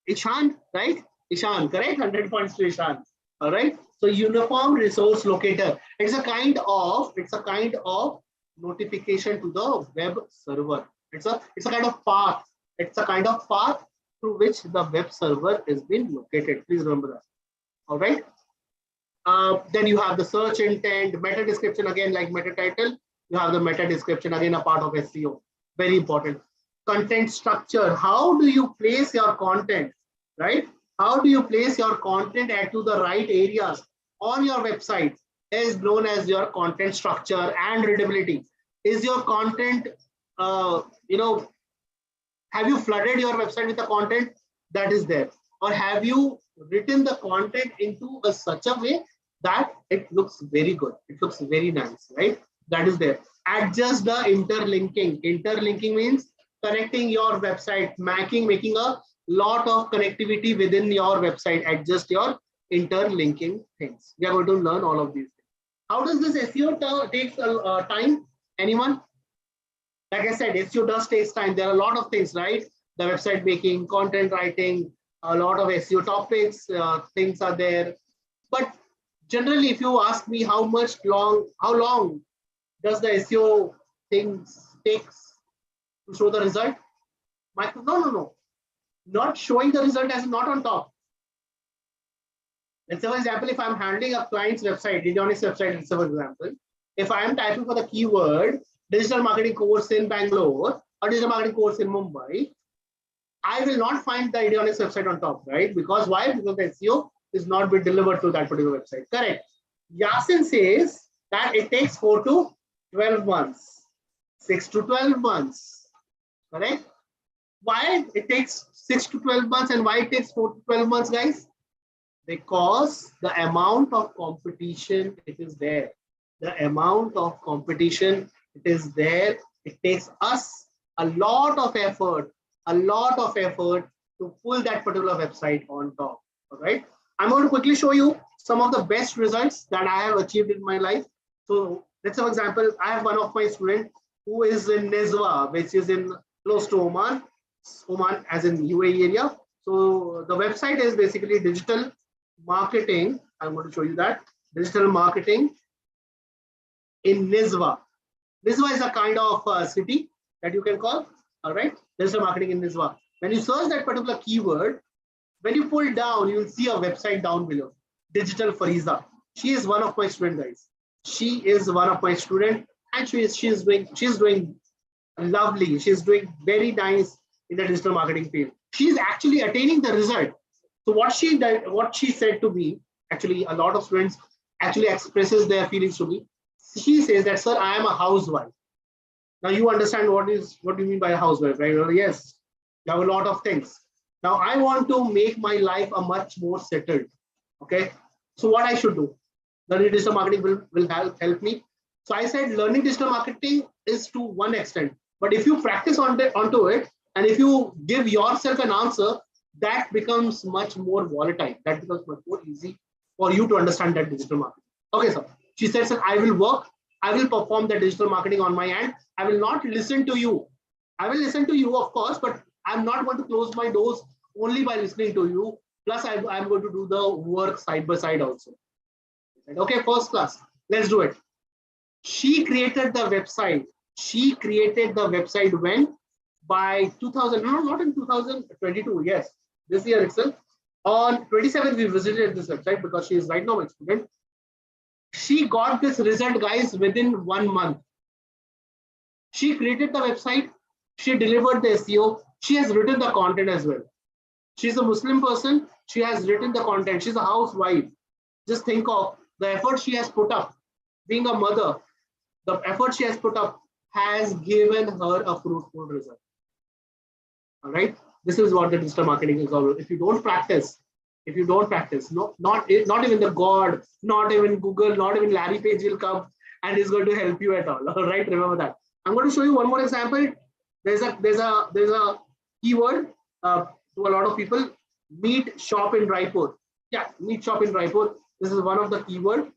Ishan, right? Ishan, correct? 100 points to Ishan. All right. So uniform resource locator. It's a kind of notification to the web server. It's a kind of path. It's a kind of path through which the web server is being located. Please remember that. All right. Then you have the search intent, meta description, again like meta title. You have the meta description, again a part of SEO. Very important. Content structure. How do you place your content, right? How do you place your content to the right areas on your website is known as your content structure and readability. Is your content, have you flooded your website with the content that is there? Or have you written the content into such a way that it looks very good? It looks very nice, right? That is there. Adjust the interlinking. Interlinking means connecting your website, making a lot of connectivity within your website. Adjust your interlinking things. We are going to learn all of these things. How does this SEO take time? Anyone? Like I said, SEO does take time. There are a lot of things, right? The website making, content writing, a lot of SEO topics, things are there. But generally, if you ask me how long does the SEO things takes to show the result? No. Not showing the result as not on top. Let's say, for example, if I'm handling a client's website, Django's website, let's say, for example, if I am typing for the keyword digital marketing course in Bangalore or digital marketing course in Mumbai, I will not find the Django's website on top, right? Because why? Because the SEO is not being delivered to that particular website. Correct. Yasin says that it takes 4 to 12 months, 6 to 12 months. Correct. Why it takes 6 to 12 months and why it takes 4 to 12 months, guys? Because the amount of competition, it is there. The amount of competition, it is there. It takes us a lot of effort to pull that particular website on top. All right. I'm going to quickly show you some of the best results that I have achieved in my life. So let's say, for example, I have one of my students who is in Nizwa, which is in close to Oman, Oman as in UAE area. So the website is basically digital marketing. I'm going to show you that digital marketing in Nizwa. Nizwa is a kind of city that you can call. All right, digital marketing in Nizwa. When you search that particular keyword, when you pull down, you will see a website down below. Digital Fariza. She is one of my students, guys. She is one of my students, and she's doing lovely. She's doing very nice in the digital marketing field. She's actually attaining the result. So what she said to me, actually, a lot of students actually expresses their feelings to me. She says that, sir, I am a housewife. Now you understand what do you mean by a housewife, right? Well, yes, you have a lot of things. Now I want to make my life a much more settled. Okay, so what I should do? Learning digital marketing will help me. So I said learning digital marketing is to one extent, but if you practice onto it, and if you give yourself an answer, that becomes much more volatile. That becomes much more easy for you to understand that digital marketing. Okay, sir. She said, sir, I will work. I will perform the digital marketing on my end. I will not listen to you. I will listen to you, of course, but I'm not going to close my doors only by listening to you. Plus, I'm going to do the work side by side also. Okay, first class. Let's do it. She created the website. She created the website when? By 2000, no, not in 2022. Yes, this year itself. On 27th, we visited this website because she is right now my student. She got this result, guys, within 1 month. She created the website. She delivered the SEO. She has written the content as well. She's a Muslim person. She has written the content. She's a housewife. Just think of the effort she has put up. Being a mother, the effort she has put up has given her a fruitful result. All right. This is what the digital marketing is all about. If you don't practice, not even the God, not even Google, not even Larry Page will come and is going to help you at all. All right. Remember that. I'm going to show you one more example. There's a keyword to a lot of people. Meet shop in Raipur. Yeah, meet shop in Raipur. This is one of the keyword.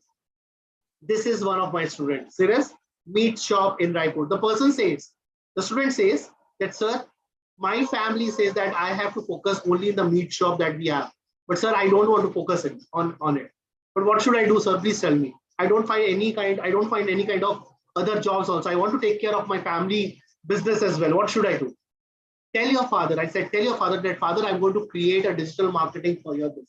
This is one of my students. Serious? Meet shop in Raipur. The student says that, sir, my family says that I have to focus only in the meat shop that we have. But sir, I don't want to focus on it. But what should I do, sir? Please tell me. I don't find any kind of other jobs also. I want to take care of my family business as well. What should I do? Tell your father. I said, tell your father that, father, I'm going to create a digital marketing for your business.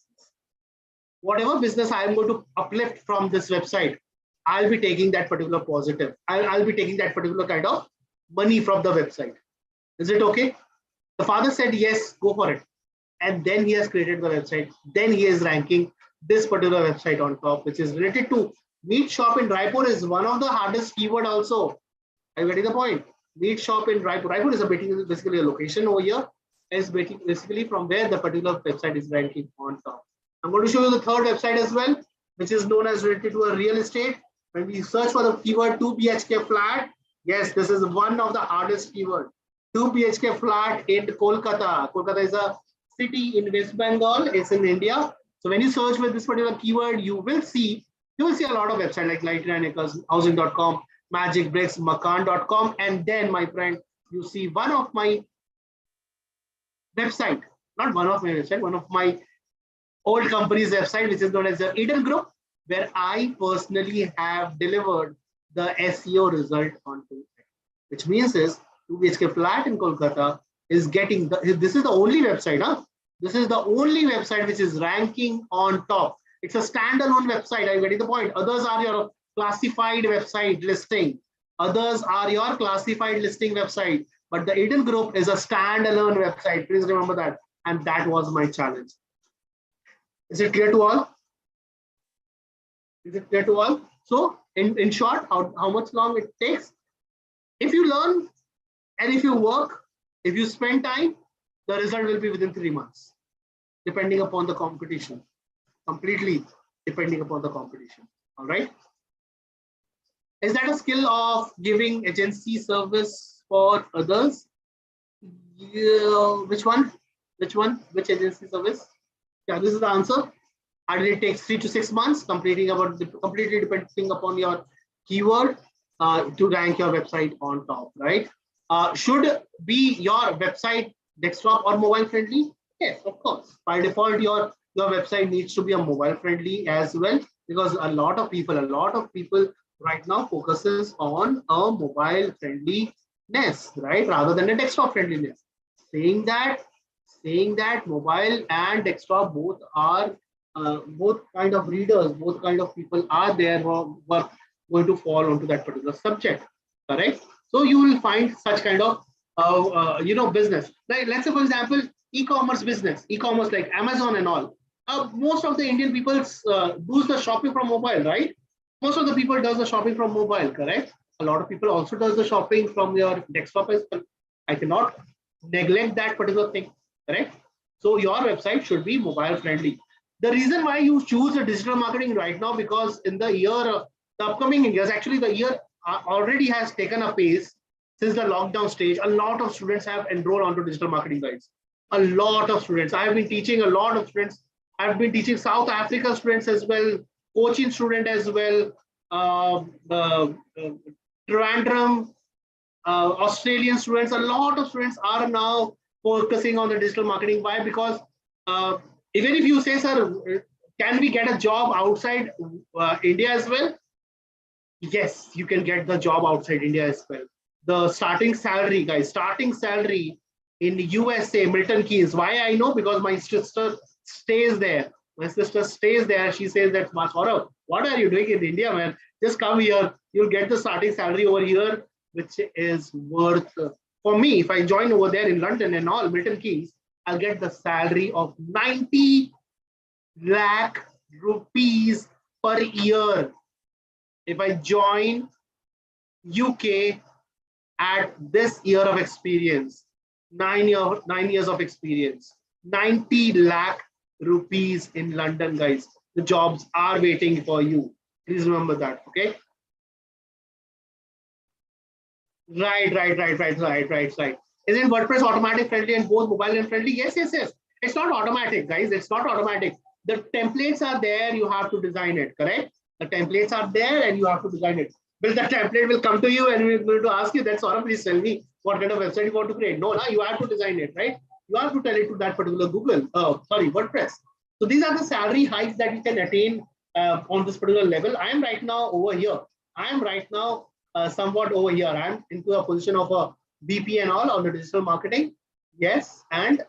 Whatever business I am going to uplift from this website, I'll be taking that particular positive. I'll be taking that particular kind of money from the website. Is it okay? The father said, yes, go for it. And then he has created the website. Then he is ranking this particular website on top, which is related to meat shop in Raipur is one of the hardest keyword also. Are you getting the point? Meat shop in Raipur. Raipur is basically a location over here. Is basically from where the particular website is ranking on top. I'm going to show you the third website as well, which is known as related to a real estate. When we search for the keyword 2 BHK flat, yes, this is one of the hardest keyword. 2 BHK flat in Kolkata. Kolkata is a city in West Bengal. It's in India. So when you search with this particular keyword, you will see a lot of websites like 99 acres, housing.com, Magic Bricks, Makan.com, and then, my friend, you see one of my website, not one of my website, one of my old company's website, which is known as the Eden Group, where I personally have delivered the SEO result onto it, which means is 2 BHK flat in Kolkata is getting this is the only website, huh? This is the only website which is ranking on top. It's a standalone website. Are you getting the point? Others are your classified website listing. Others are your classified listing website. But the Eden Group is a standalone website. Please remember that. And that was my challenge. Is it clear to all? Is it clear to all? So in short, how much long it takes? If you learn and if you work, if you spend time, the result will be within 3 months, depending upon the competition. Completely depending upon the competition. All right. Is that a skill of giving agency service for others? Yeah, which one? Which agency service? Yeah, this is the answer. And it takes 3 to 6 months, completely depending upon your keyword. to rank your website on top, right? Should be your website desktop or mobile friendly? Yes, of course. By default, your website needs to be a mobile friendly as well, because a lot of people right now focuses on a mobile friendliness, right, rather than a desktop friendliness. Saying that mobile and desktop both are both kind of readers, both kind of people are there who are going to fall onto that particular subject, correct? So you will find such kind of business. Like, let's say for example, e-commerce business, e-commerce like Amazon and all. Most of the Indian people do the shopping from mobile, right? Most of the people does the shopping from mobile, correct? A lot of people also does the shopping from your desktop as well. I cannot neglect that particular thing, correct? So your website should be mobile friendly. The reason why you choose a digital marketing right now, because in the year, the upcoming years, actually the year already has taken a pace since the lockdown stage. A lot of students have enrolled onto digital marketing, guys. A lot of students. I have been teaching a lot of students. I've been teaching South Africa students as well, coaching student as well, Trivandrum, Australian students. A lot of students are now focusing on the digital marketing. Why? Because even if you say, sir, can we get a job outside India as well? Yes, you can get the job outside India as well. The starting salary, guys, starting salary in USA, Milton Keynes. Why I know? Because my sister stays there. My sister stays there. She says that, Saurabh, what are you doing in India, man? Just come here. You'll get the starting salary over here, which is worth, for me, if I join over there in London and all, Milton Keynes, I'll get the salary of 90 lakh rupees per year. If I join UK at this year of experience, 9 years of experience, 90 lakh rupees in London, guys. The jobs are waiting for you. Please remember that, okay? Right. Isn't WordPress automatic friendly and both mobile and friendly? Yes. It's not automatic, guys. It's not automatic. The templates are there. You have to design it, correct? The templates are there and you have to design it. Well, the template will come to you and we're going to ask you, that's all, please tell me what kind of website you want to create. No, you have to design it, right? You have to tell it to that particular WordPress. So these are the salary hikes that you can attain on this particular level. I am right now over here. I am right now somewhat over here. I'm into a position of a VP and all on the digital marketing. Yes, and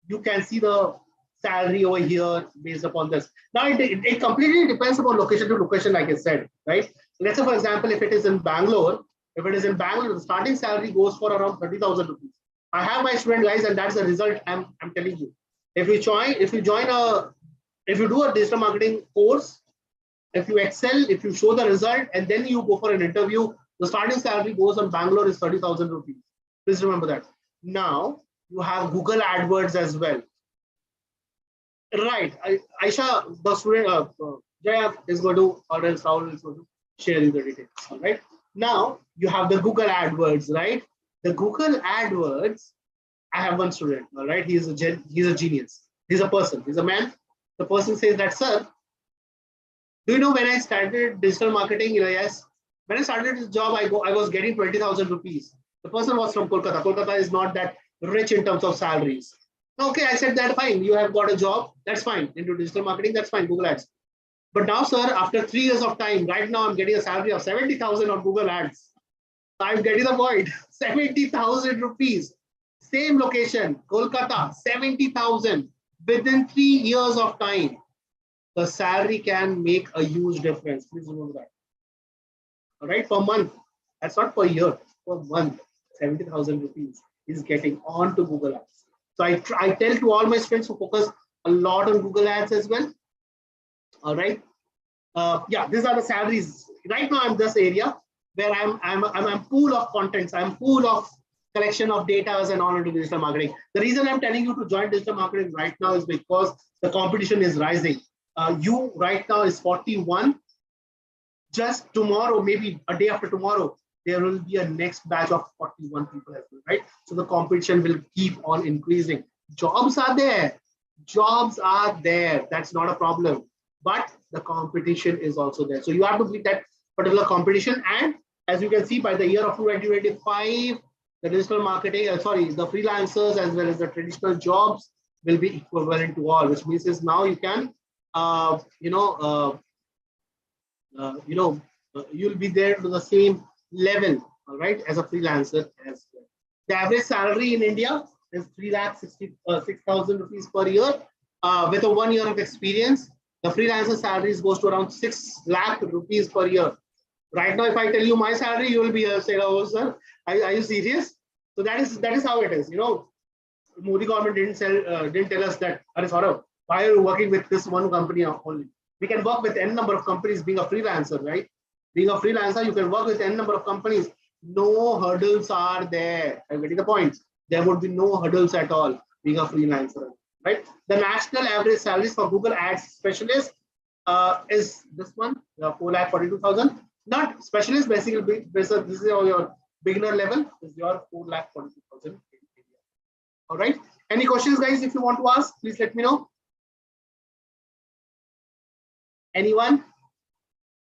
you can see the salary over here based upon this. Now it completely depends upon location to location, like I said, right? Let's say for example, if it is in Bangalore, the starting salary goes for around 30,000 rupees. I have my student, guys, and that's the result I'm telling you. If you do a digital marketing course, if you excel, if you show the result, and then you go for an interview, the starting salary goes on Bangalore is 30,000 rupees. Please remember that. Now you have Google AdWords as well. Right. Aisha, the student, Jaya is going to, or else Raul is going to share you the details. All right. Now you have the Google AdWords, right? The Google AdWords, I have one student, all right? He's a genius. He's a person, he's a man. The person says that, sir, do you know when I started digital marketing? Yes. When I started this job, I was getting 20,000 rupees. The person was from Kolkata. Kolkata is not that rich in terms of salaries. Okay, I said that fine. You have got a job. That's fine. Into digital marketing, that's fine. Google Ads. But now, sir, after 3 years of time, right now I'm getting a salary of 70,000 on Google Ads. I'm getting the point. 70,000 rupees. Same location, Kolkata, 70,000 within 3 years of time. The salary can make a huge difference. Please remember that. All right, per month. That's not per year. Per month, 70,000 rupees is getting on to Google Ads. So I tell to all my students to focus a lot on Google Ads as well. All right. Yeah, these are the salaries. Right now, I'm this area where I'm full of contents. I'm full of collection of data and all into digital marketing. The reason I'm telling you to join digital marketing right now is because the competition is rising. You right now is 41. Just tomorrow, maybe a day after tomorrow, there will be a next batch of 41 people as well, right? So the competition will keep on increasing. Jobs are there. Jobs are there. That's not a problem. But the competition is also there. So you have to beat that particular competition, and As you can see, by the year of 2025, the digital marketing, the freelancers as well as the traditional jobs will be equivalent to all, which means is now you can, you'll be there to the same level, all right, as a freelancer as well. The average salary in India is 3,66,000 rupees per year. With a 1 year of experience, the freelancer salaries goes to around 6 lakh rupees per year. Right now, if I tell you my salary, you will be say, "Oh, sir, are you serious?" So that is how it is. Modi government didn't tell us that, why are you working with this one company only? We can work with n number of companies being a freelancer, right? Being a freelancer, you can work with n number of companies. No hurdles are there. I'm getting the point. There would be no hurdles at all being a freelancer, right? The national average salaries for Google Ads specialist is this one, 4,42,000. Not specialist, basically, this is your beginner level, is your 4,42,000. All right. Any questions, guys? If you want to ask, please let me know. Anyone?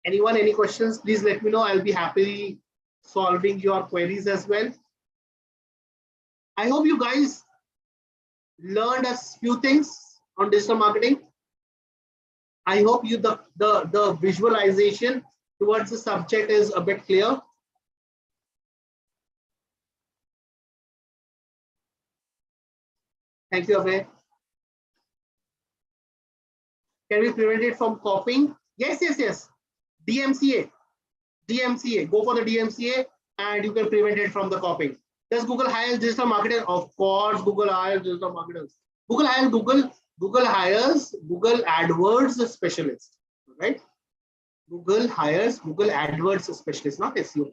Any questions? Please let me know. I'll be happily solving your queries as well. I hope you guys learned a few things on digital marketing. I hope you the visualization towards the subject is a bit clear. Thank you, Abhay. Can we prevent it from copying? Yes. DMCA. Go for the DMCA and you can prevent it from the copying. Does Google hire digital marketers? Of course, Google hires digital marketers. Google hires Google AdWords specialists, right? Google hires Google AdWords specialists, not SEO.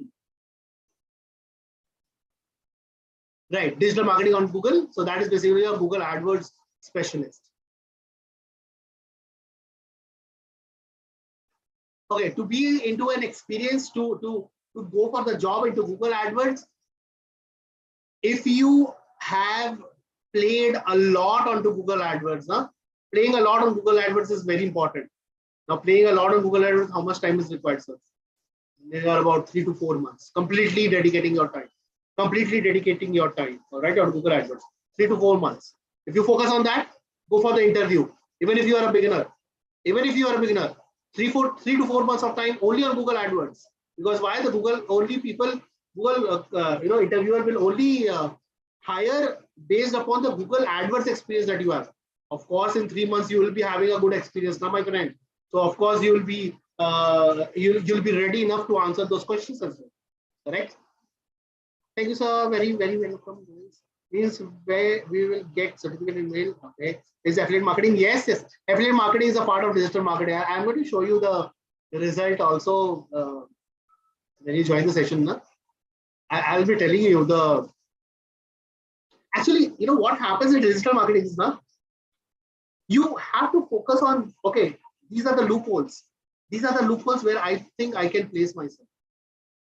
Right, digital marketing on Google. So that is basically a Google AdWords specialist. Okay, to be into an experience to go for the job into Google AdWords, if you have played a lot onto Google AdWords, playing a lot on Google AdWords is very important. Now, playing a lot on Google AdWords, how much time is required, sir? There are about 3 to 4 months. Completely dedicating your time. All right, on Google AdWords. 3 to 4 months. If you focus on that, go for the interview. Even if you are a beginner. 3 to 4 months of time only on Google AdWords. Because why? The Google interviewer will only hire based upon the Google AdWords experience that you have. Of course, in 3 months you will be having a good experience, now my friend. So of course you will be you'll be ready enough to answer those questions as well. Correct? Thank you, sir. Very welcome. Means where we will get certificate in mail. Okay. Is affiliate marketing? Yes. Affiliate marketing is a part of digital marketing. I am going to show you the result also when you join the session. I'll be telling you the. Actually, what happens in digital marketing is you have to focus on. Okay, these are the loopholes. These are the loopholes where I think I can place myself.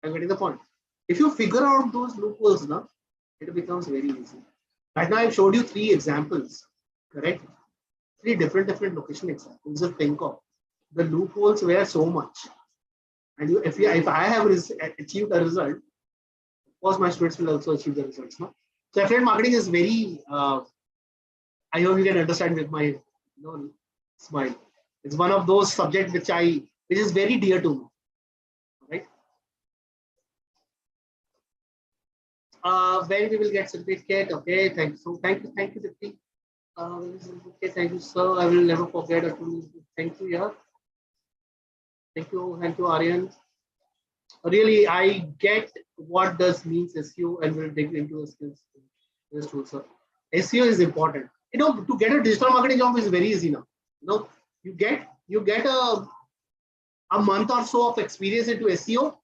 I'm getting the point. If you figure out those loopholes, it becomes very easy. Right now, I've showed you 3 examples, correct? 3 different location examples. Just think of the loopholes were so much, and if I have achieved a result, of course my students will also achieve the results. So affiliate marketing is very. I hope you can understand with my smile. It's one of those subjects which is very dear to me. When we will get certificate? Okay, thank you, Dipti. Okay, thank you, sir. I will never forget it. Thank you, yeah. Thank you, Aryan. Really, I get what does means SEO and will dig into the skills. This tool, sir. SEO is important. To get a digital marketing job is very easy now. You get a month or so of experience into SEO.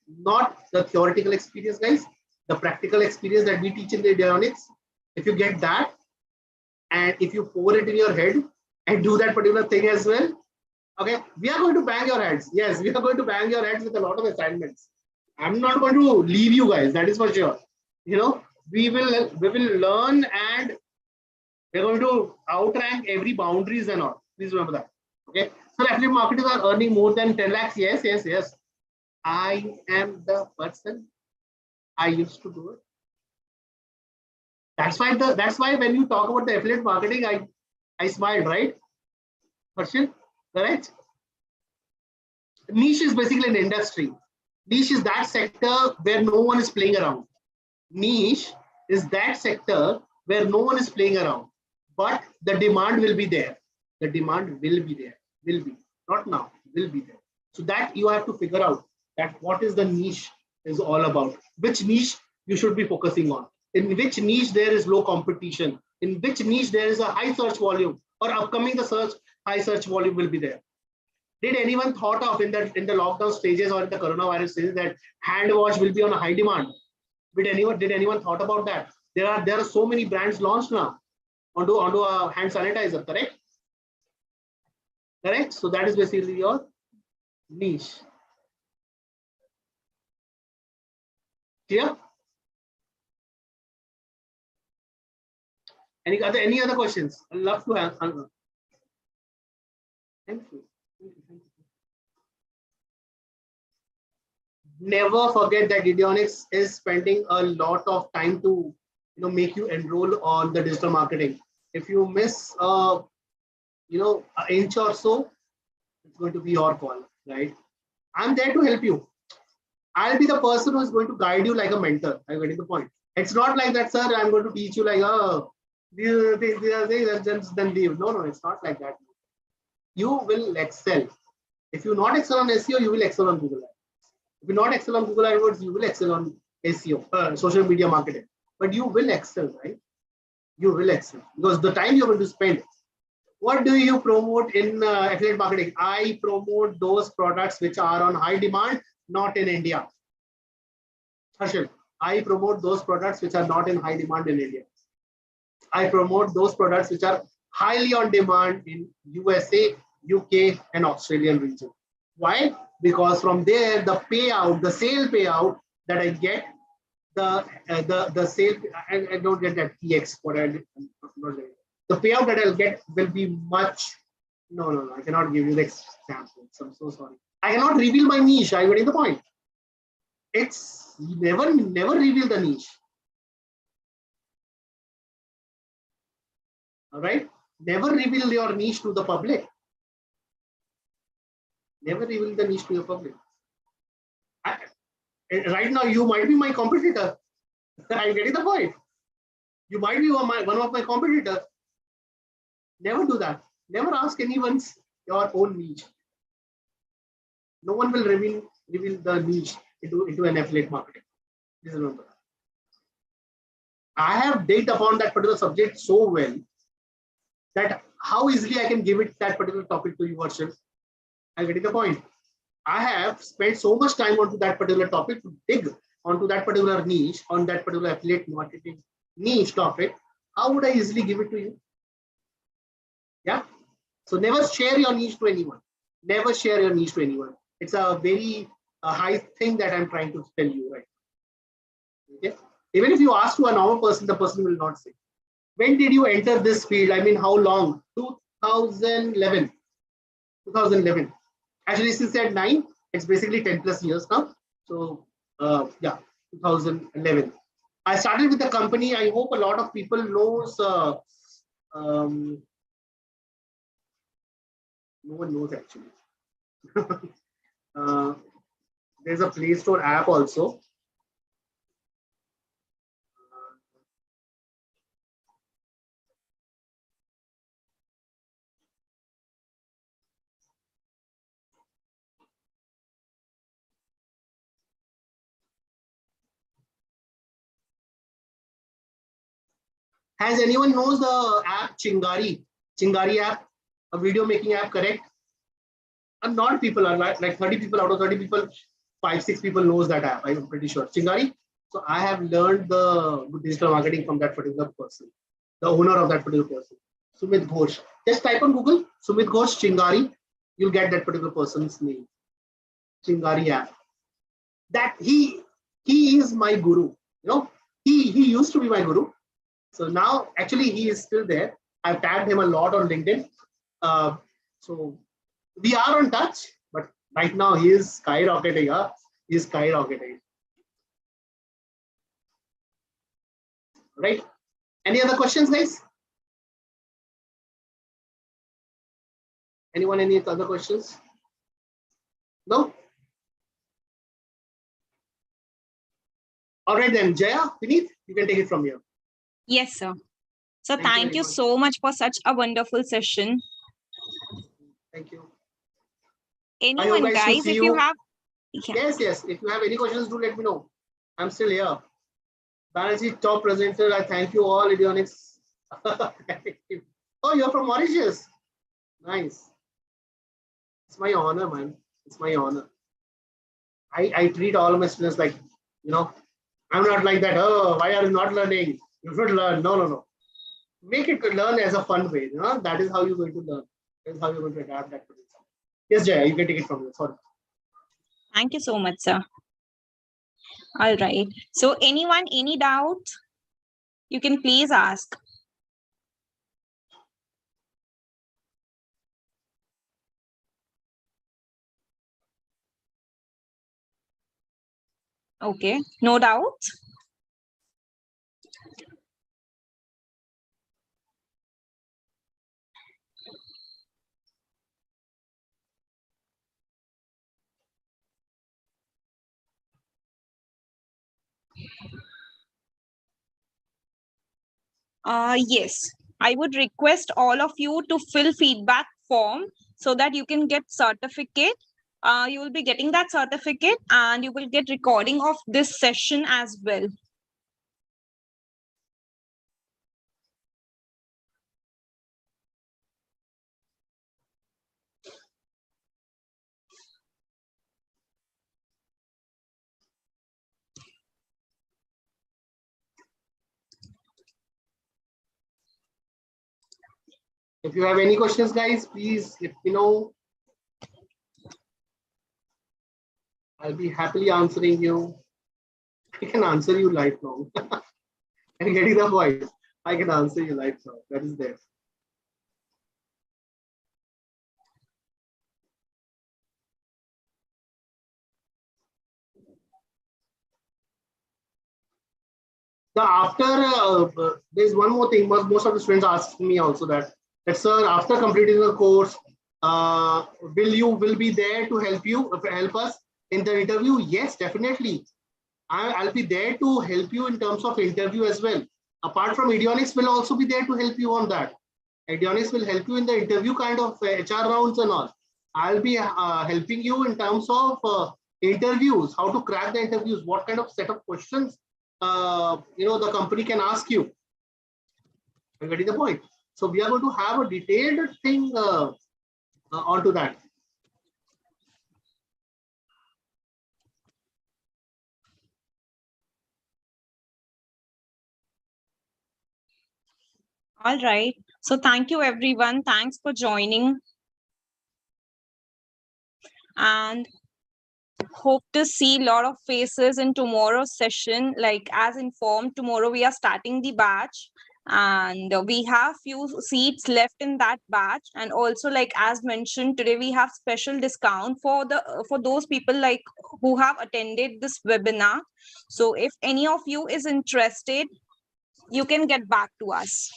Not the theoretical experience, guys, the practical experience that we teach in the Dynamics. If you get that, and if you pour it in your head and do that particular thing as well, okay, we are going to bang your heads. Yes, we are going to bang your heads with a lot of assignments. I'm not going to leave you guys, that is for sure. We will learn, and we're going to outrank every boundaries and all. Please remember that. Okay. So affiliate marketers are earning more than 10 lakhs. Yes. I am the person. I used to do it. That's why when you talk about the affiliate marketing, I smiled, right? Harshil, correct? Niche is basically an industry. Niche is that sector where no one is playing around. Niche is that sector where no one is playing around, but the demand will be there. The demand will be there. Will be, not now, will be there. So that you have to figure out that what is the niche is all about. Which niche you should be focusing on. In which niche there is low competition. In which niche there is a high search volume, or upcoming the high search volume will be there. Did anyone thought of in the lockdown stages or in the coronavirus stages that hand wash will be on a high demand? Did anyone thought about that? There are so many brands launched now onto a hand sanitizer, correct? Correct. So that is basically your niche. Clear? Any other questions? I'd love to answer. Thank you. Never forget that Ideonics is spending a lot of time to make you enroll on the digital marketing. If you miss an inch or so, it's going to be your call, right? I'm there to help you. I'll be the person who is going to guide you like a mentor. I'm getting the point. It's not like that, sir. I'm going to teach you like, oh, these are things, then leave. No, it's not like that. You will excel. If you not excel on SEO, you will excel on Google. If you not excel on Google AdWords, you will excel on SEO, social media marketing. But you will excel, right? You will excel because the time you're going to spend. What do you promote in affiliate marketing? I promote those products which are on high demand, not in India. Harshil, I promote those products which are not in high demand in India. I promote those products which are highly on demand in USA, UK, and Australian region. Why? Because from there, the payout, the sale payout that I get, the sale, I don't get that EX. What I did, the payout that I'll get will be much. No, I cannot give you the examples. I'm so sorry. I cannot reveal my niche. I'm getting the point. It's never reveal the niche. All right. Never reveal your niche to the public. Never reveal the niche to your public. Right now, you might be my competitor. I'm getting the point. You might be one of my competitors. Never do that. Never ask anyone's your own niche. No one will reveal the niche into an affiliate marketing. Please remember. I have digged upon that particular subject so well that how easily I can give it that particular topic to you, Harshil. I'm getting the point. I have spent so much time onto that particular topic to dig onto that particular niche, on that particular affiliate marketing niche topic. How would I easily give it to you? Yeah. So never share your niche to anyone. Never share your niche to anyone. It's a very high thing that I'm trying to tell you right now. Okay. Even if you ask to a normal person, the person will not say. When did you enter this field? I mean, how long? 2011. 2011. Actually, since I had 9, it's basically 10 plus years now. So, yeah, 2011. I started with the company. I hope a lot of people knows. No one knows actually. There's a Play Store app also. Has anyone knows the app Chingari? Chingari app, a video making app, correct? And not people are like 30 people out of 30 people, 5-6 people knows that app. I'm pretty sure. Chingari. So I have learned the digital marketing from that particular person, the owner of that particular person, Sumit Ghosh. Just type on Google Sumit Ghosh Chingari. You'll get that particular person's name. Chingari app. That he is my guru. You know, he used to be my guru. So now, actually, he is still there. I've tagged him a lot on LinkedIn. So we are on touch, but right now he is skyrocketing. is skyrocketing. Right? Any other questions, guys? Anyone, any other questions? No? All right then, Jaya, Vineet, you can take it from here. Yes, sir. So Thank you thank very you much. so much for such a wonderful session. Thank you. Anyone, guys, to guys, see if you you. have, yeah. Yes. If you have any questions, do let me know. I'm still here. Banerjee, top presenter. I thank you all, Idionics. Oh, you're from Mauritius. Nice. It's my honor, man. It's my honor. I treat all my students like, I'm not like that. Oh, why are you not learning? You should learn. No. Make it learn as a fun way. That is how you're going to learn. That is how you're going to adapt that. Yes, Jaya, you can take it from here. Sorry. Thank you so much, sir. All right. So anyone, any doubt? You can please ask. Okay, no doubt. Yes, I would request all of you to fill feedback form so that you can get certificate. You will be getting that certificate and you will get recording of this session as well. If you have any questions, guys, please let me know. I'll be happily answering you. I can answer you lifelong. And getting the voice, I can answer you lifelong. That is there. There's one more thing. Most of the students ask me also that sir, after completing the course, will be there to help us in the interview? Yes, definitely. I'll be there to help you in terms of interview as well. Apart from Idionics will also be there to help you on that. Idionics will help you in the interview kind of HR rounds and all. I'll be helping you in terms of interviews, how to crack the interviews, what kind of set of questions the company can ask you. I'm getting the point. So we are going to have a detailed thing onto that. All right. So thank you, everyone. Thanks for joining. And hope to see a lot of faces in tomorrow's session. Like as informed, tomorrow we are starting the batch and we have few seats left in that batch. And also, like as mentioned, today we have special discount for those people like who have attended this webinar. So if any of you is interested, you can get back to us.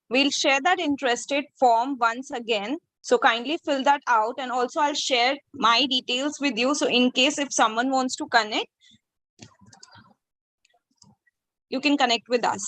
We'll share that interested form once again. So kindly fill that out, and also I'll share my details with you. So in case if someone wants to connect, you can connect with us.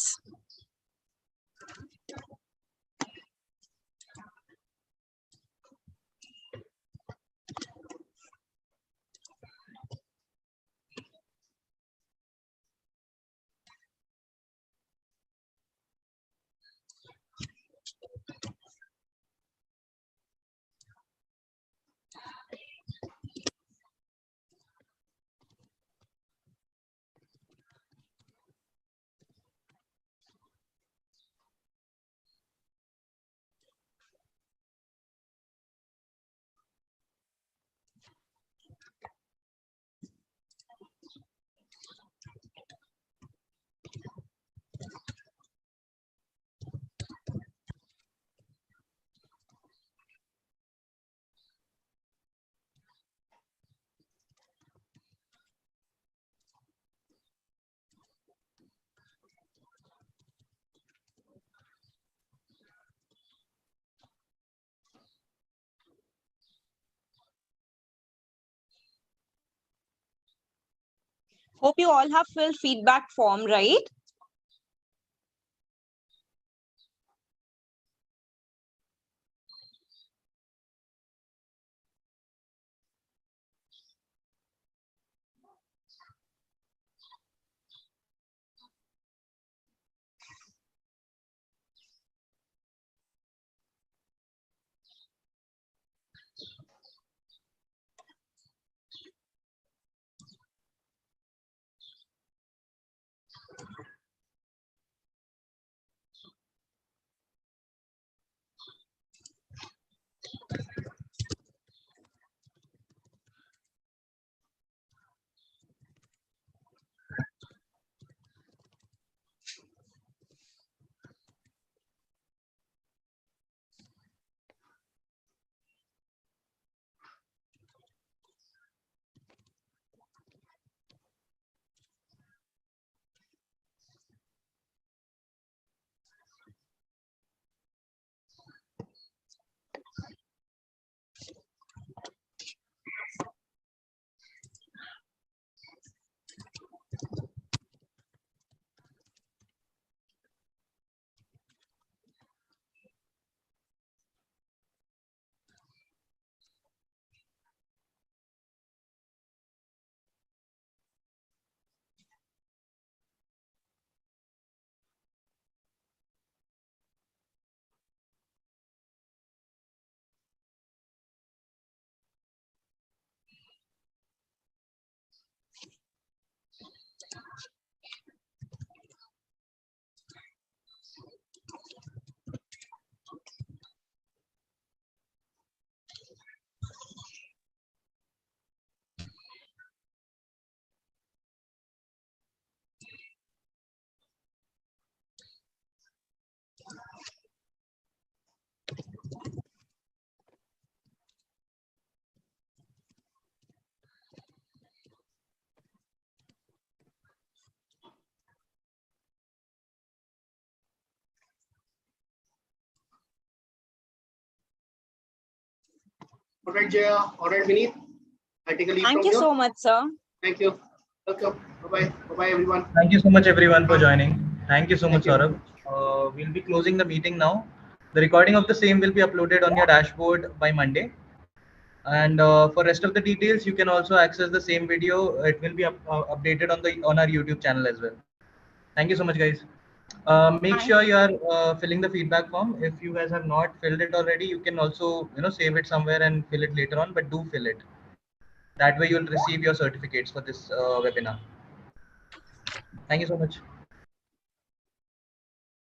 Hope you all have filled feedback form, right? All right, Jaya. All right, Vineet. I take a leave Thank from you here. so much, sir. Thank you. Welcome. Bye-bye. Bye-bye, everyone. Thank you so much, everyone, for joining. Thank you so much, Thank Saurabh. We'll be closing the meeting now. The recording of the same will be uploaded on your dashboard by Monday. And for rest of the details, you can also access the same video. It will be updated on our YouTube channel as well. Thank you so much, guys. Make sure you are filling the feedback form. If you guys have not filled it already, you can also save it somewhere and fill it later on. But do fill it. That way, you'll receive your certificates for this webinar. Thank you so much.